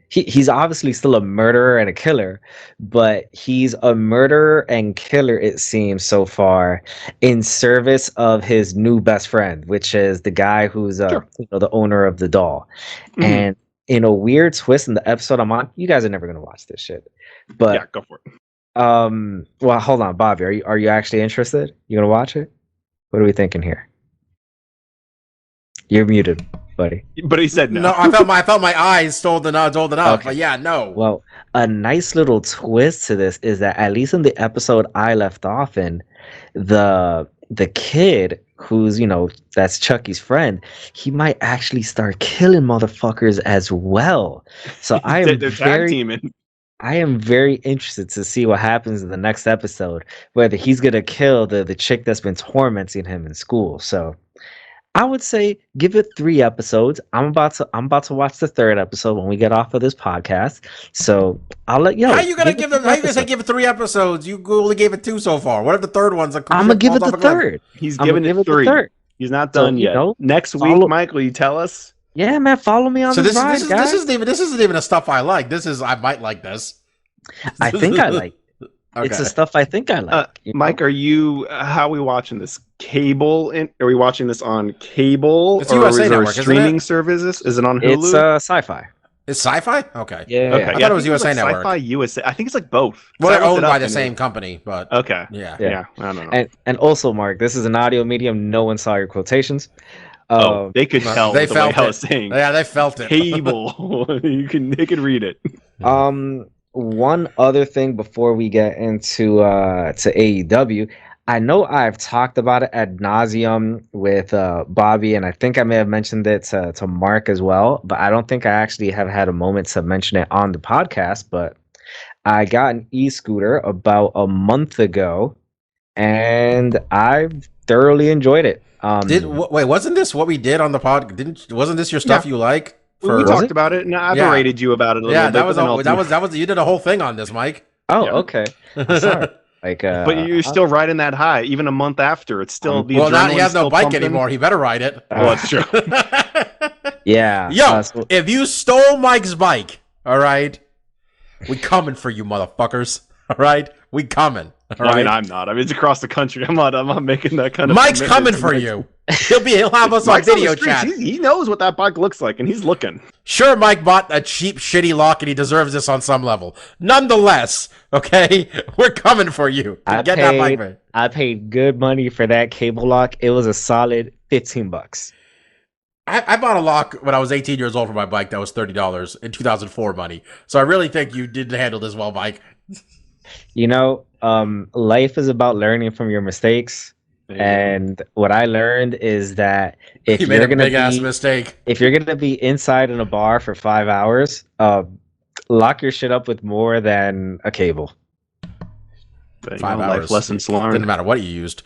he's obviously still a murderer and a killer, but he's a murderer and killer, it seems so far, in service of his new best friend, which is the guy who's Sure. the owner of the doll. Mhm. And in a weird twist in the episode I'm on, you guys are never gonna watch this shit. But Yeah, go for it. well, hold on, Bobby, are you actually interested? You gonna watch it? What are we thinking here? You're muted, buddy. But he said no. No, I felt my eyes told enough. Okay. But yeah, no. Well, a nice little twist to this is that at least in the episode I left off in, the kid who's, that's Chucky's friend, he might actually start killing motherfuckers as well. So They're tag teaming. I am very interested to see what happens in the next episode, whether he's gonna kill the chick that's been tormenting him in school. So I would say give it 3 episodes. I'm about to watch the 3rd episode when we get off of this podcast. So I'll let you know. How you gonna say give it 3 episodes? You only gave it 2 so far. What if the 3rd one's a I'm gonna give it the 3rd. He's I'm giving gonna give it it the 3. 3rd. He's not So, done yet. Next week, follow- Mike, will you tell us? Yeah, man, follow me on So this this ride, guys. this isn't even a stuff I like. I might like this. I think I like. Okay. It's the stuff I think I like. you know? Mike, are you? How are we watching this? Cable? Are we watching this on cable? It's or USA is there Network, isn't streaming it? services? Is it on Hulu? It's sci-fi. It's sci-fi. Okay. Yeah. okay. I I thought it was think USA like Network. Sci-Fi USA. I think it's like both. Well, So I they're looked owned it by up the and same company, but Okay. yeah. Yeah. I don't know. And also, Mark, this is an audio medium. No one saw your quotations. They could Well, tell they the way felt I it. was saying. Yeah, they felt it. Cable. They can read it. One other thing before we get into to AEW, I know I've talked about it ad nauseum with Bobby, and I think I may have mentioned it to Mark as well, but I don't think I actually have had a moment to mention it on the podcast. But I got an e-scooter about a month ago, and I've thoroughly enjoyed it. Wait, wasn't this what we did on the pod? Wasn't this your stuff you like? We Was talked it? about it, and I Yeah. berated you about it a little Yeah, bit. that was but then that was you did a whole thing on this, Mike. Oh, Yeah. okay. Sorry. Like, But you're still riding that high, even a month after. It's still the Well, now he adrenaline's has no still bike pumping. anymore. He better ride it. Well, that's true. yeah. Yo, So- if you stole Mike's bike, all right, we coming for you, motherfuckers. All right, we coming. All I mean, right? I'm not. I mean, it's across the country. I'm not making that kind of. Mike's commitment coming for Mike's- you. He'll have us on Mike's on the video streets. chat. He knows what that bike looks like, and he's looking. Sure, Mike bought a cheap, shitty lock, and he deserves this on some level. Nonetheless, okay, we're coming for you. Get that bike, man. I paid good money for that cable lock. It was a solid $15. I bought a lock when I was 18 years old for my bike that was $30 in 2004 money. So I really think you didn't handle this well, Mike. Life is about learning from your mistakes. And what I learned is that if You made you're a gonna big ass be mistake. if you're gonna be inside in a bar for 5 hours, lock your shit up with more than a cable. But, 5 life hours. lessons Didn't learned. matter what you used.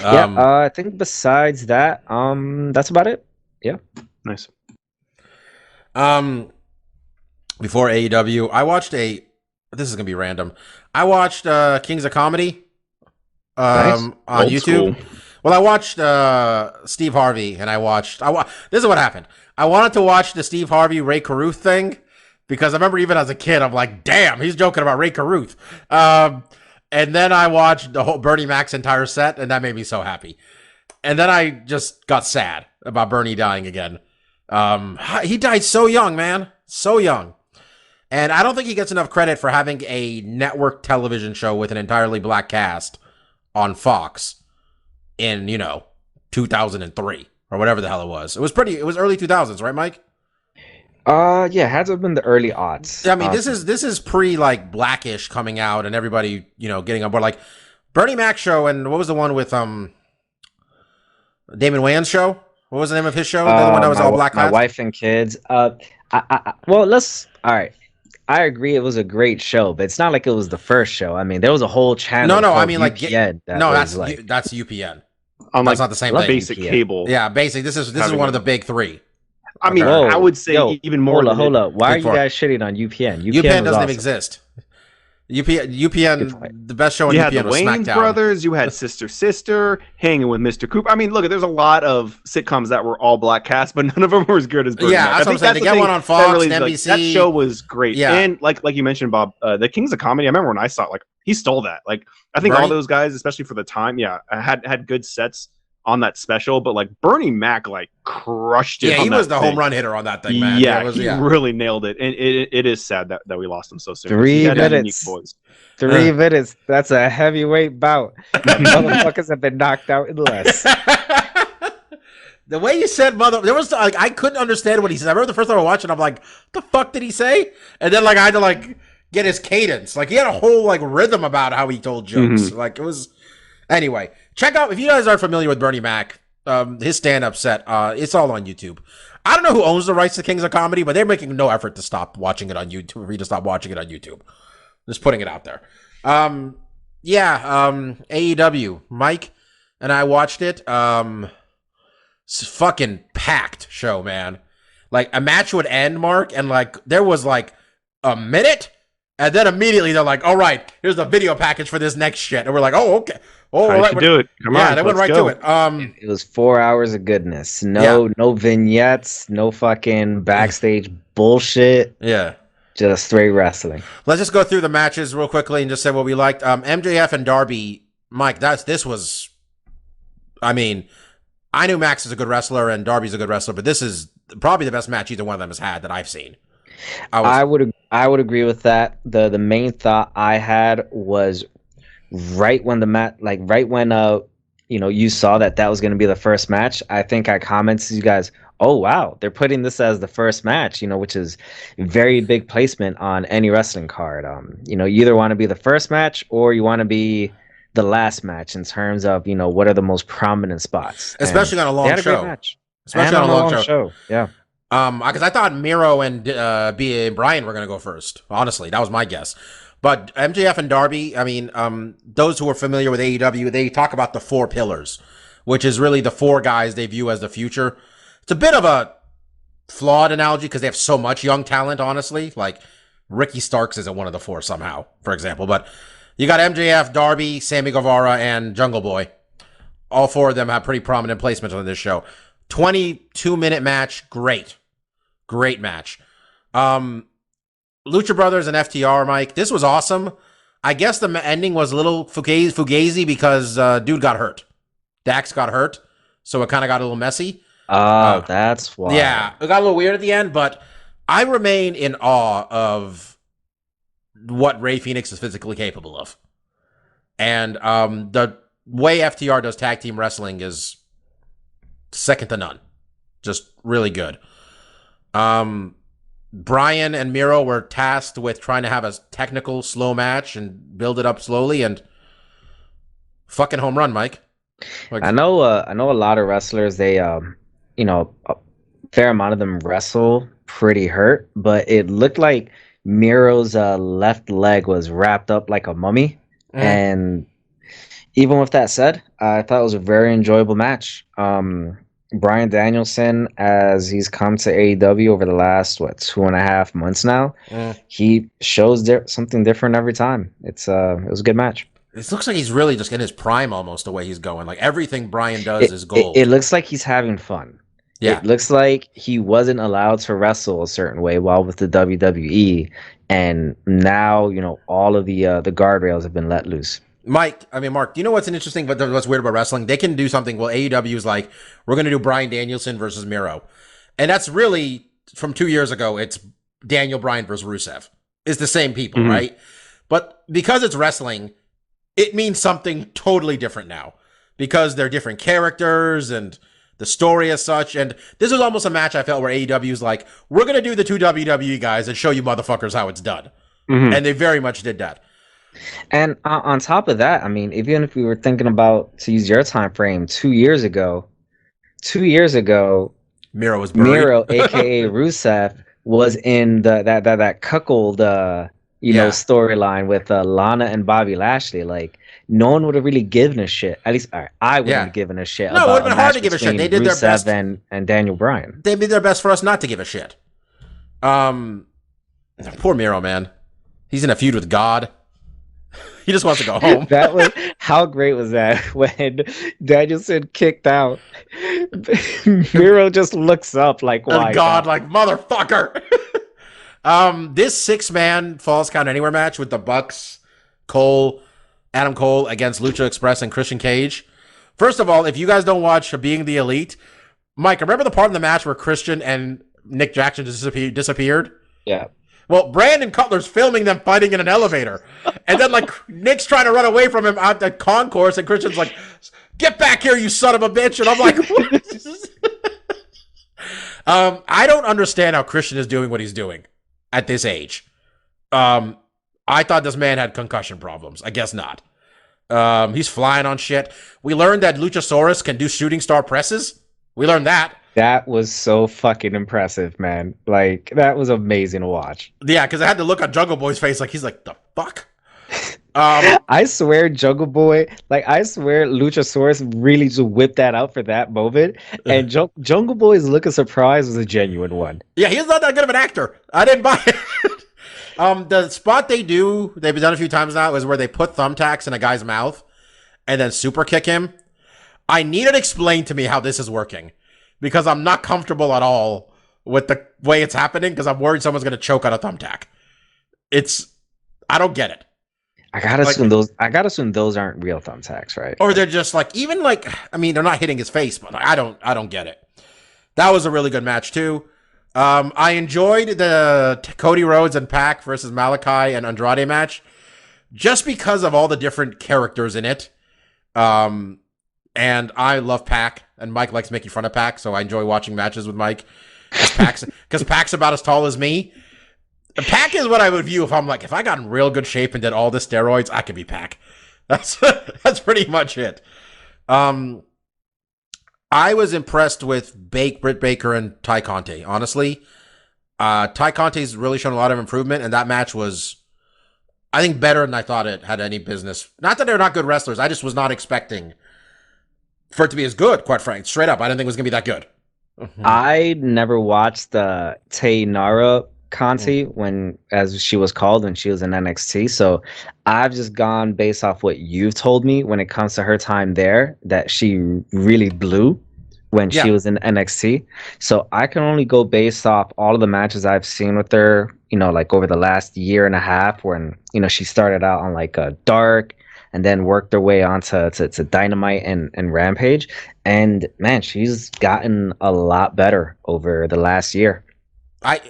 I think besides that, that's about it. Nice. Before AEW, I watched this is gonna be random. I watched Kings of Comedy Nice. on Old YouTube. school. Well, I watched Steve Harvey, and this is what happened. I wanted to watch the Steve Harvey Ray Carruth thing because I remember even as a kid, I'm like, damn, he's joking about Ray Carruth. And then I watched the whole Bernie Mac's entire set, and that made me so happy. And then I just got sad about Bernie dying again. He died so young, man. So young. And I don't think he gets enough credit for having a network television show with an entirely black cast on Fox in, 2003 or whatever the hell it was. It was early 2000s, right, Mike? Yeah, it had to have been the early aughts. Yeah, I mean, this is pre like Blackish coming out and everybody, getting on board. Like Bernie Mac show, and what was the one with Damon Wayans show? What was the name of his show? The other one that was all black. My Wife and Kids. All right. I agree, it was a great show, but it's not like it was the first show. I mean, there was a whole channel. No, I mean UPN that's UPN. That's not the same thing. Basic cable. Yeah, basic. This is one of the big three. I mean, Whoa, I would say even more. Hold up. Why are you guys shitting on UPN? UPN doesn't even exist. UPN, the best show on you UPN had the was Wayans SmackDown. Brothers. You had Sister, Hanging with Mr. Cooper. I mean, look, there's a lot of sitcoms that were all black cast, but none of them were as good as Bernie Mac. That's what I'm saying. To get one on Fox and NBC. That show was great. Yeah. And like you mentioned, Bob, the Kings of Comedy. I remember when I saw it, like he stole that. Like I think Bernie? all those guys, especially for the time, had good sets on that special. But like Bernie Mac, like crushed it. Yeah, he was the home run hitter on that thing, man. Yeah, he really nailed it. And it is sad that we lost him so soon. 3 minutes. 3 minutes. That's a heavyweight bout. Motherfuckers have been knocked out in less. The way you said mother, there was like I couldn't understand what he said. I remember the first time I watched it, I'm like, "What the fuck did he say?" And then like I had to like get his cadence. Like he had a whole like rhythm about how he told jokes. Mm-hmm. Like it was. Anyway, check out if you guys aren't familiar with Bernie Mac, his stand-up set. It's all on YouTube. I don't know who owns the rights to Kings of Comedy, but they're making no effort to stop watching it on YouTube. For you to stop watching it on YouTube. Just putting it out there. AEW. Mike and I watched it. It's a fucking packed show, man. Like a match would end, Mark, and like there was like a minute, and then immediately they're like, "All right, here's the video package for this next shit," and we're like, "Oh, okay, all right, do it." Come on, they went right to it. It was 4 hours of goodness. No vignettes, no fucking backstage bullshit. Yeah. Just straight wrestling. Let's just go through the matches real quickly and just say what we liked. MJF and Darby, Mike. This was. I mean, I knew Max is a good wrestler and Darby's a good wrestler, but this is probably the best match either one of them has had that I've seen. I would agree with that. The main thought I had was right when you saw that was going to be the first match. I think I commented to you guys, "Oh wow, they're putting this as the first match," which is very big placement on any wrestling card. You either want to be the first match or you want to be the last match in terms of what are the most prominent spots, especially on a long show. Match. Especially on a long show. Yeah. Because I thought Miro and Brian were going to go first. Honestly, that was my guess. But MJF and Darby, I mean, those who are familiar with AEW, they talk about the 4 pillars, which is really the 4 guys they view as the future. It's a bit of a flawed analogy because they have so much young talent, honestly. Like, Ricky Starks isn't one of the 4 somehow, for example. But you got MJF, Darby, Sammy Guevara, and Jungle Boy. All 4 of them have pretty prominent placements on this show. 22-minute match, great match. Lucha Brothers and FTR, Mike, this was awesome. I guess the ending was a little fugazi because dude got hurt. Dax got hurt, so it kind of got a little messy. That's why. Yeah, it got a little weird at the end, but I remain in awe of what Rey Fenix is physically capable of. And the way FTR does tag team wrestling is second to none. Just really good. Brian and Miro were tasked with trying to have a technical slow match and build it up slowly, and fucking home run, Mike. Like, I know a lot of wrestlers, they a fair amount of them wrestle pretty hurt, but it looked like Miro's left leg was wrapped up like a mummy. And even with that said, I thought it was a very enjoyable match. Bryan Danielson, as he's come to AEW over the last 2.5 months now, he shows something different every time. It was a good match. It looks like he's really just in his prime almost, the way he's going. Like everything Bryan does is gold. It looks like he's having fun. Yeah. It looks like he wasn't allowed to wrestle a certain way while with the WWE, and now all of the guardrails have been let loose. Mark, do you know what's interesting, but what's weird about wrestling? They can do something. Well, AEW is like, we're going to do Bryan Danielson versus Miro. And that's really, from 2 years ago, it's Daniel Bryan versus Rusev. It's the same people, right? But because it's wrestling, it means something totally different now. Because they're different characters and the story as such. And this was almost a match I felt where AEW is like, we're going to do the two WWE guys and show you motherfuckers how it's done. And they very much did that. And on top of that, I mean, even if we were thinking about, to use your time frame, 2 years ago, Miro was buried. Miro, aka Rusev, was in that cuckold storyline with Lana and Bobby Lashley. Like, no one would have really given a shit. At least I wouldn't have given a shit. No, it would have been hard to give a shit. They did their best. And Daniel Bryan. They did their best for us not to give a shit. Poor Miro, man. He's in a feud with God. He just wants to go home. How great was that when Danielson kicked out? Miro just looks up like, why? God, like, motherfucker. This 6-man Falls Count Anywhere match with the Bucks, Adam Cole against Lucha Express and Christian Cage. First of all, if you guys don't watch Being the Elite, Mike, remember the part in the match where Christian and Nick Jackson disappeared? Yeah. Well, Brandon Cutler's filming them fighting in an elevator. And then, like, Nick's trying to run away from him out the concourse, and Christian's like, get back here, you son of a bitch. And I'm like, what? I don't understand how Christian is doing what he's doing at this age. I thought this man had concussion problems. I guess not. He's flying on shit. We learned that Luchasaurus can do shooting star presses. We learned that. That was so fucking impressive, man. Like, that was amazing to watch. Yeah, because I had to look on Jungle Boy's face like, he's like, the fuck? I swear Jungle Boy, Luchasaurus really just whipped that out for that moment. And Jungle Boy's look of surprise was a genuine one. Yeah, he's not that good of an actor. I didn't buy it. The spot they've done a few times now, is where they put thumbtacks in a guy's mouth and then super kick him. I need it explained to me how this is working, because I'm not comfortable at all with the way it's happening, because I'm worried someone's going to choke on a thumbtack. I don't get it. I gotta assume those aren't real thumbtacks, right? Or they're just like, even like, I mean, they're not hitting his face, but I don't get it. That was a really good match too. I enjoyed the Cody Rhodes and Pac versus Malachi and Andrade match, just because of all the different characters in it. And I love Pac, and Mike likes making fun of Pac, so I enjoy watching matches with Mike. Because Pac's about as tall as me. Pac is what I would view if I got in real good shape and did all the steroids, I could be Pac. That's pretty much it. I was impressed with Britt Baker and Ty Conte, honestly. Ty Conte's really shown a lot of improvement, and that match was, I think, better than I thought it had any business. Not that they're not good wrestlers, I just was not expecting for it to be as good, quite frankly. Straight up, I didn't think it was going to be that good. I never watched the Nara Conti as she was called when she was in NXT. So I've just gone based off what you've told me when it comes to her time there, that she really blew when she was in NXT. So I can only go based off all of the matches I've seen with her, like over the last year and a half, when, she started out on like a Dark and then worked her way onto to Dynamite and Rampage. And man, she's gotten a lot better over the last year.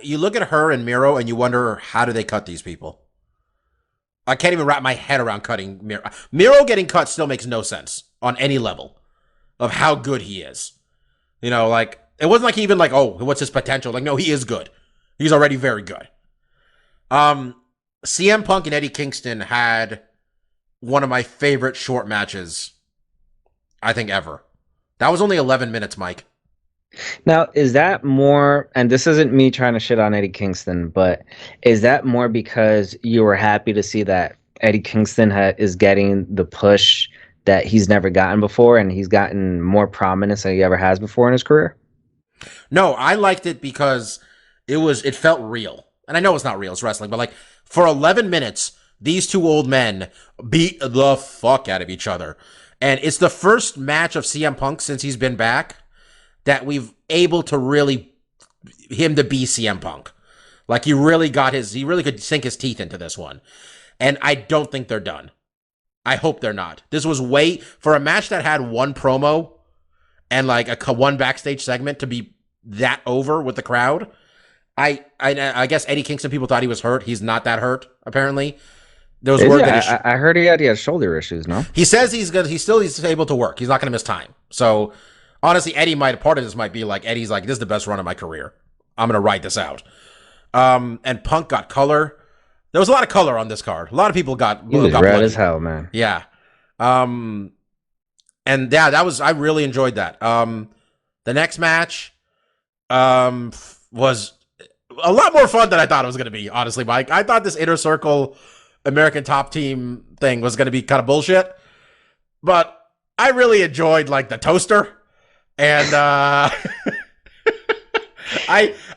You look at her and Miro and you wonder, how do they cut these people? I can't even wrap my head around cutting Miro. Miro getting cut still makes no sense on any level of how good he is. Like, it wasn't like even like, oh, what's his potential? Like, no, he is good. He's already very good. CM Punk and Eddie Kingston had one of my favorite short matches, I think, ever. That was only 11 minutes, Mike. Now, is that more, and this isn't me trying to shit on Eddie Kingston, but is that more because you were happy to see that Eddie Kingston is getting the push that he's never gotten before, and he's gotten more prominence than he ever has before in his career? No, I liked it because it felt real. And I know it's not real, it's wrestling, but like, for 11 minutes, these two old men beat the fuck out of each other. And it's the first match of CM Punk since he's been back. that we've able to really him to be CM Punk. Like he really could sink his teeth into this one. And I don't think they're done. I hope they're not. This was for a match that had one promo and like one backstage segment to be that over with the crowd. I guess Eddie Kingston, people thought he was hurt. He's not that hurt, apparently. There was word that I heard he had shoulder issues, no? He says he's able to work. He's not going to miss time. So honestly, part of this might be like, Eddie's like, this is the best run of my career. I'm going to ride this out. And Punk got color. There was a lot of color on this card. A lot of people got He was red bloody. as hell, man. Yeah. And yeah, I really enjoyed that. The next match was a lot more fun than I thought it was going to be, honestly, Mike. I thought this Inner Circle American Top Team thing was going to be kind of bullshit, but I really enjoyed like the toaster, and I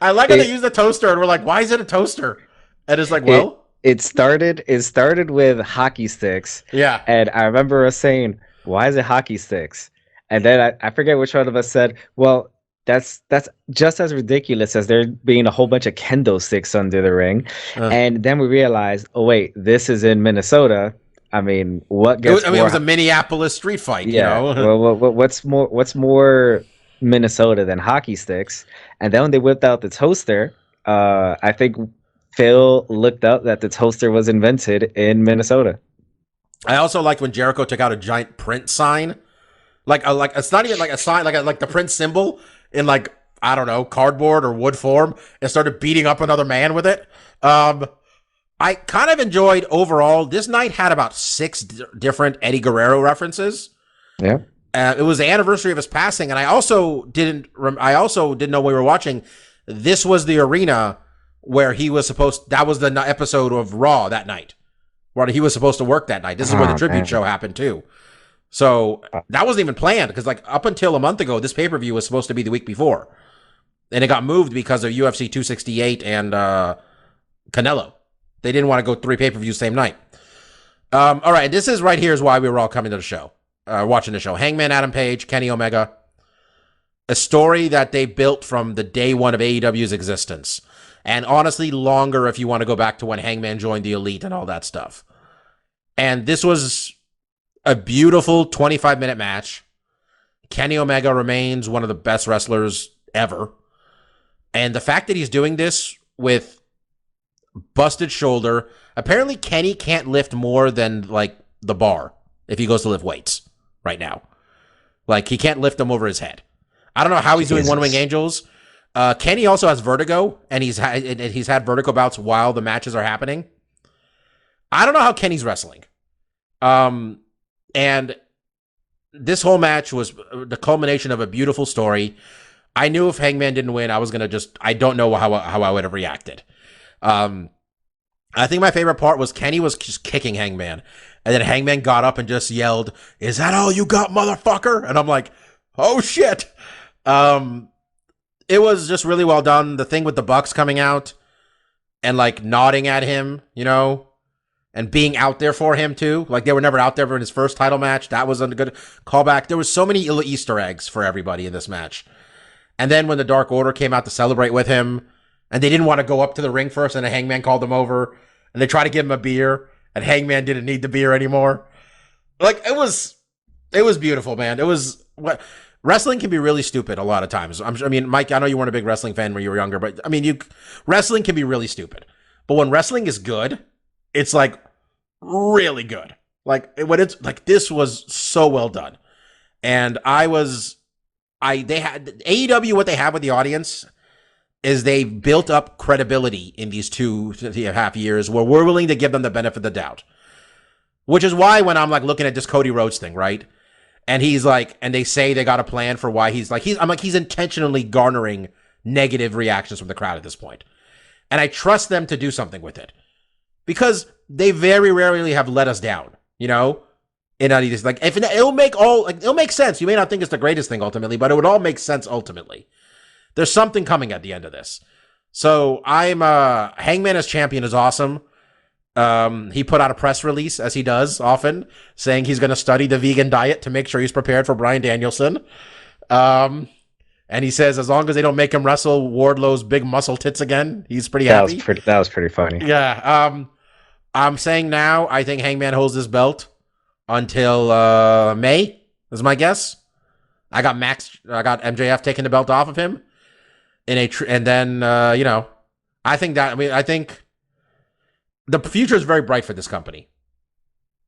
like how they use the toaster, and we're like, why is it a toaster? And it's like, well, it started with hockey sticks. Yeah, and I remember us saying, why is it hockey sticks? And then I forget which one of us said, well, that's just as ridiculous as there being a whole bunch of kendo sticks under the ring. And then we realized, oh wait, this is in Minnesota. I mean, it was a Minneapolis street fight. Yeah. You know? Well, what's more Minnesota than hockey sticks? And then when they whipped out the toaster, I think Phil looked up that the toaster was invented in Minnesota. I also liked when Jericho took out a giant print sign, like it's not even like a sign, like the print symbol in like, I don't know, cardboard or wood form, and started beating up another man with it. I kind of enjoyed overall. This night had about 6 different Eddie Guerrero references. Yeah. It was the anniversary of his passing, and I also didn't know we were watching. This was the arena where he was that was the episode of Raw that night, where he was supposed to work that night. This is where the tribute show happened too. So that wasn't even planned, because like up until a month ago, this pay-per-view was supposed to be the week before, and it got moved because of UFC 268 and Canelo. They didn't want to go 3 pay-per-views same night. All right, this is right here is why we were all coming to the show, watching the show. Hangman Adam Page, Kenny Omega, a story that they built from the day one of AEW's existence, and honestly longer if you want to go back to when Hangman joined the Elite and all that stuff. And this was a beautiful 25-minute match. Kenny Omega remains one of the best wrestlers ever. And the fact that he's doing this with busted shoulder, apparently Kenny can't lift more than like the bar if he goes to lift weights right now. Like he can't lift them over his head. I don't know how he's doing one-wing angels. Kenny also has vertigo, and he's had vertigo bouts while the matches are happening. I don't know how Kenny's wrestling. And this whole match was the culmination of a beautiful story. I knew if Hangman didn't win, I don't know how I would have reacted. I think my favorite part was Kenny was just kicking Hangman, and then Hangman got up and just yelled, "Is that all you got, motherfucker?" And I'm like, oh shit. It was just really well done. The thing with the Bucks coming out and like nodding at him, you know, and being out there for him too. Like they were never out there for his first title match. That was a good callback. There was so many Easter eggs for everybody in this match. And then when the Dark Order came out to celebrate with him, and they didn't want to go up to the ring first, and the Hangman called them over, and they tried to give him a beer, and Hangman didn't need the beer anymore. Like it was beautiful, man. It was wrestling can be really stupid a lot of times. I mean, Mike, I know you weren't a big wrestling fan when you were younger, but I mean, wrestling can be really stupid. But when wrestling is good, it's like really good. Like when it's like, this was so well done. And they had AEW, what they have with the audience is they built up credibility in these 2.5 years where we're willing to give them the benefit of the doubt. Which is why when I'm like looking at this Cody Rhodes thing, right? And he's like, and they say they got a plan for why he's intentionally garnering negative reactions from the crowd at this point. And I trust them to do something with it, because they very rarely have let us down, you know? In any of this, like, it'll make sense. You may not think it's the greatest thing ultimately, but it would all make sense ultimately. There's something coming at the end of this. So Hangman as champion is awesome. He put out a press release, as he does often, saying he's going to study the vegan diet to make sure he's prepared for Bryan Danielson. And he says as long as they don't make him wrestle Wardlow's big muscle tits again, he's pretty That happy. was pretty funny. Yeah. I'm saying now I think Hangman holds this belt until May, is my guess. I got MJF taking the belt off of him and then I think the future is very bright for this company.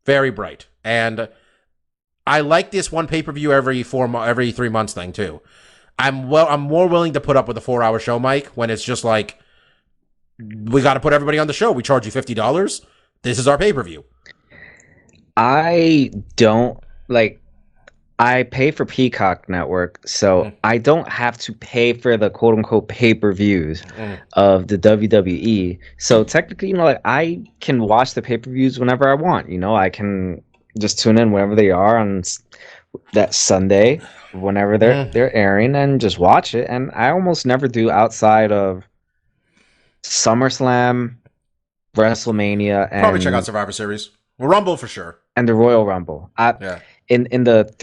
Very bright. And I like this one pay-per-view every 3 months thing too. I'm more willing to put up with a 4-hour show, Mike, when it's just like we got to put everybody on the show. We charge you $50. This is our pay-per-view. I don't I pay for Peacock Network, so I don't have to pay for the quote unquote pay-per-views of the WWE. So technically, I can watch the pay-per-views whenever I want. I can just tune in whenever they are on that Sunday, whenever they're airing, and just watch it. And I almost never do outside of SummerSlam, WrestleMania, and Probably check out Survivor Series. Rumble for sure. And the Royal Rumble. In the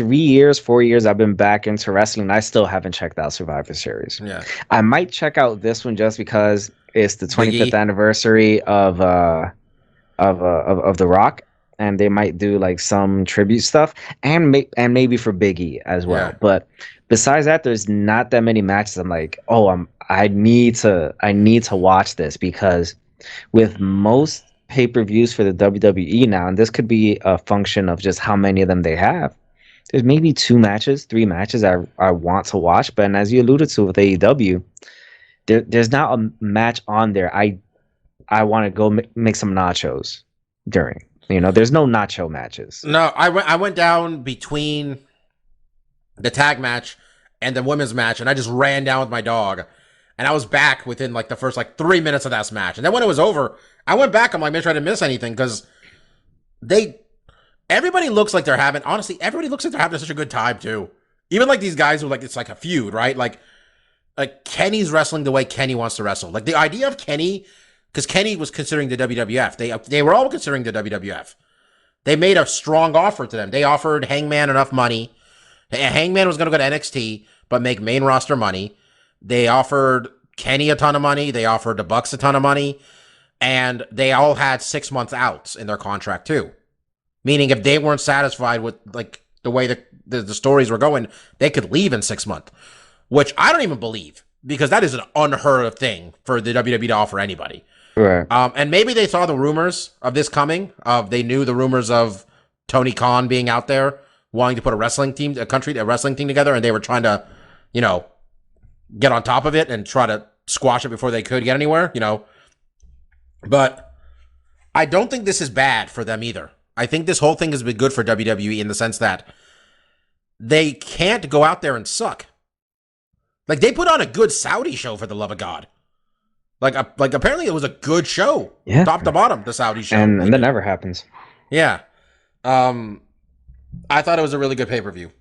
4 years I've been back into wrestling, I still haven't checked out Survivor Series. Yeah. I might check out this one just because it's the 25th anniversary of The Rock, and they might do like some tribute stuff, and maybe for Big E as well. Yeah. But besides that, there's not that many matches. I'm like, I need to watch this, because with most pay-per-views for the WWE now, and this could be a function of just how many of them they have, there's maybe 3 matches I want to watch. But as you alluded to with AEW, there's not a match on there I want to go make some nachos during. There's no nacho matches. No, I went down between the tag match and the women's match, and I just ran down with my dog. And I was back within the first 3 minutes of that match. And then when it was over, I went back. I'm like, make sure I didn't miss anything, because everybody looks like they're having such a good time too. Even these guys who it's like a feud, right? Like Kenny's wrestling the way Kenny wants to wrestle. Like the idea of Kenny, because Kenny was considering the WWF. They were all considering the WWF. They made a strong offer to them. They offered Hangman enough money. Hangman was going to go to NXT, but make main roster money. They offered Kenny a ton of money. They offered the Bucks a ton of money. And they all had 6 months outs in their contract too. Meaning if they weren't satisfied with the way the stories were going, they could leave in 6 months. Which I don't even believe, because that is an unheard of thing for the WWE to offer anybody. Right. And maybe they saw the rumors of this coming. They knew the rumors of Tony Khan being out there wanting to put a wrestling team together, and they were trying to, get on top of it and try to squash it before they could get anywhere, But I don't think this is bad for them either. I think this whole thing has been good for WWE in the sense that they can't go out there and suck. They put on a good Saudi show, for the love of God. Apparently it was a good show, top to bottom, the Saudi show. And that never happens. Yeah. I thought it was a really good pay-per-view.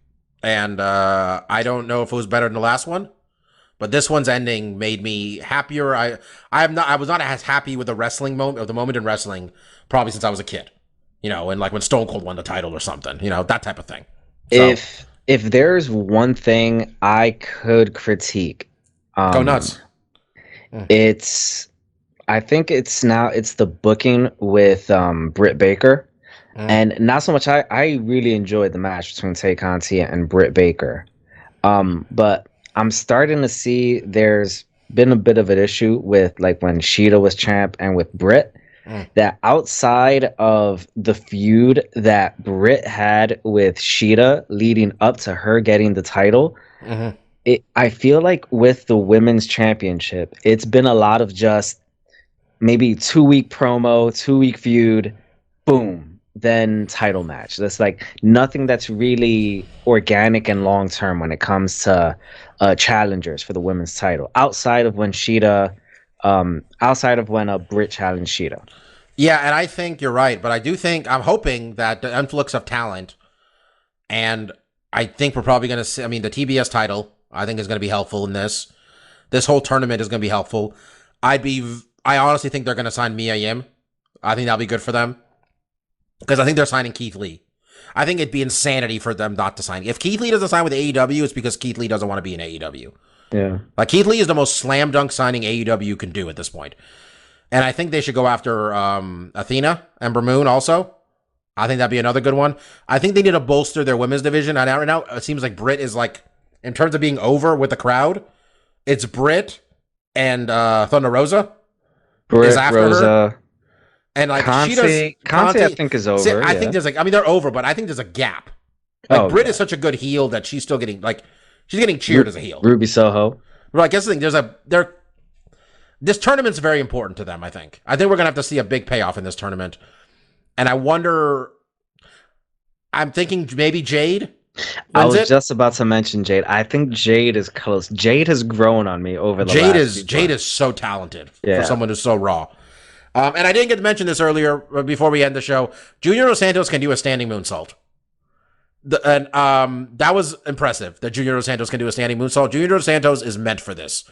And I don't know if it was better than the last one, but this one's ending made me happier. I was not as happy with the moment in wrestling probably since I was a kid. And when Stone Cold won the title or something, that type of thing. So, if there's one thing I could critique, go nuts. I think it's the booking with Britt Baker. And not so much. I really enjoyed the match between Tay Conti and Britt Baker. But I'm starting to see there's been a bit of an issue with when Sheeta was champ and with Britt, that outside of the feud that Britt had with Sheeta leading up to her getting the title, I feel like with the women's championship, it's been a lot of just maybe 2-week promo, 2-week feud, boom, then title match. That's nothing that's really organic and long term when it comes to challengers for the women's title, outside of when a Britt challenged Sheeta. Yeah, and I think you're right, but I'm hoping that the influx of talent, and I think we're probably going to see, the TBS title, I think is going to be helpful in this. This whole tournament is going to be helpful. I honestly think they're going to sign Mia Yim. I think that'll be good for them, because I think they're signing Keith Lee. I think it'd be insanity for them not to sign. If Keith Lee doesn't sign with AEW, it's because Keith Lee doesn't want to be in AEW. Yeah. Like, Keith Lee is the most slam dunk signing AEW can do at this point. And I think they should go after Athena, Ember Moon also. I think that'd be another good one. I think they need to bolster their women's division. And right now, it seems like Britt is like, in terms of being over with the crowd, it's Britt and Thunder Rosa. Britt, is after Rosa. her. And like Conte, I think is over. See, I yeah. think there's like, I mean, they're over, but I think there's a gap. Like, Britt yeah. is such a good heel that she's still getting, like, she's getting cheered as a heel. Ruby Soho. But I guess the thing, this tournament's very important to them, I think. I think we're going to have to see a big payoff in this tournament. And I wonder, I'm thinking maybe Jade. I was just about to mention Jade. I think Jade is close. Jade has grown on me over the last Jade is so talented Yeah. for someone who's so raw. And I didn't get to mention this earlier before we end the show. Junior Dos Santos can do a standing moonsault. That was impressive that Junior Dos Santos can do a standing moonsault. Junior Dos Santos is meant for this.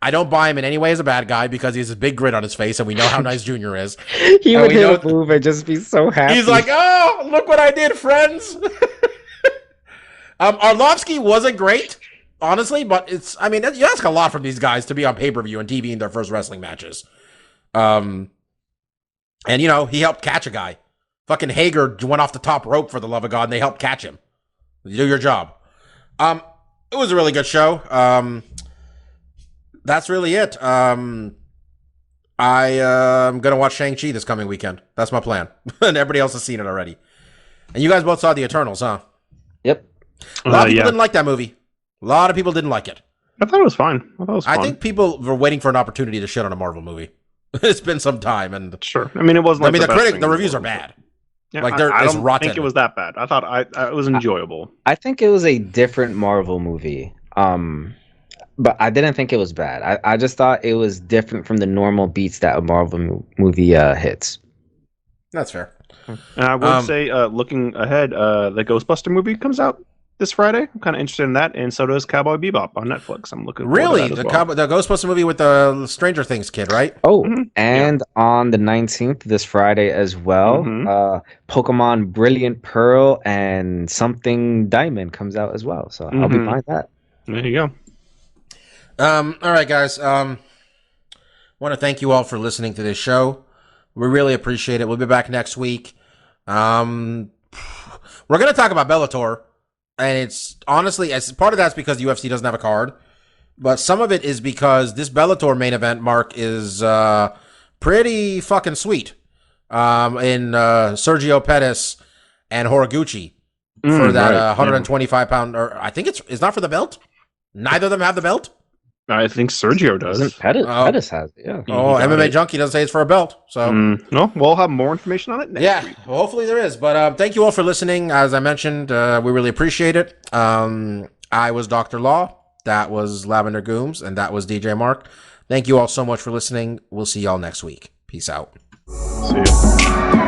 I don't buy him in any way as a bad guy because he has a big grin on his face, and we know how nice Junior is. He would hit a move and just be so happy. He's like, oh, look what I did, friends. Arlovsky wasn't great, honestly, but you ask a lot from these guys to be on pay-per-view and TV in their first wrestling matches. And, he helped catch a guy. Fucking Hager went off the top rope for the love of God, and they helped catch him. You do your job. It was a really good show. That's really it. I am going to watch Shang-Chi this coming weekend. That's my plan. And everybody else has seen it already. And you guys both saw The Eternals, huh? Yep. A lot of people didn't like that movie. A lot of people didn't like it. I thought it was fine. I think people were waiting for an opportunity to shit on a Marvel movie. It's been some time, and sure. I mean, it wasn't. Like the reviews are bad. Yeah, like I don't rotten. think it was that bad. I thought it was enjoyable. I think it was a different Marvel movie. But I didn't think it was bad. I just thought it was different from the normal beats that a Marvel movie hits. That's fair. And I would say, looking ahead, the Ghostbuster movie comes out this Friday. I'm kind of interested in that, and so does Cowboy Bebop on Netflix. I'm looking really forward to that as well. The Ghostbuster movie with the Stranger Things kid, right? Oh, and on the 19th, this Friday as well, Pokemon Brilliant Pearl and Something Diamond comes out as well. So I'll be buying that. There you go. All right, guys. Want to thank you all for listening to this show. We really appreciate it. We'll be back next week. We're going to talk about Bellator, and it's honestly, as part of that's because UFC doesn't have a card, but some of it is because this Bellator main event, Mark, is pretty fucking sweet. In Sergio Pettis and Horiguchi for that 125-pound, or I think it's not for the belt. Neither of them have the belt. I think Sergio does. Pettis has it, yeah. Oh, MMA Junkie doesn't say it's for a belt. So no, we'll have more information on it next week. Well, hopefully there is. But thank you all for listening. As I mentioned, we really appreciate it. I was Dr. Law. That was Lavender Gooms. And that was DJ Mark. Thank you all so much for listening. We'll see y'all next week. Peace out. See you.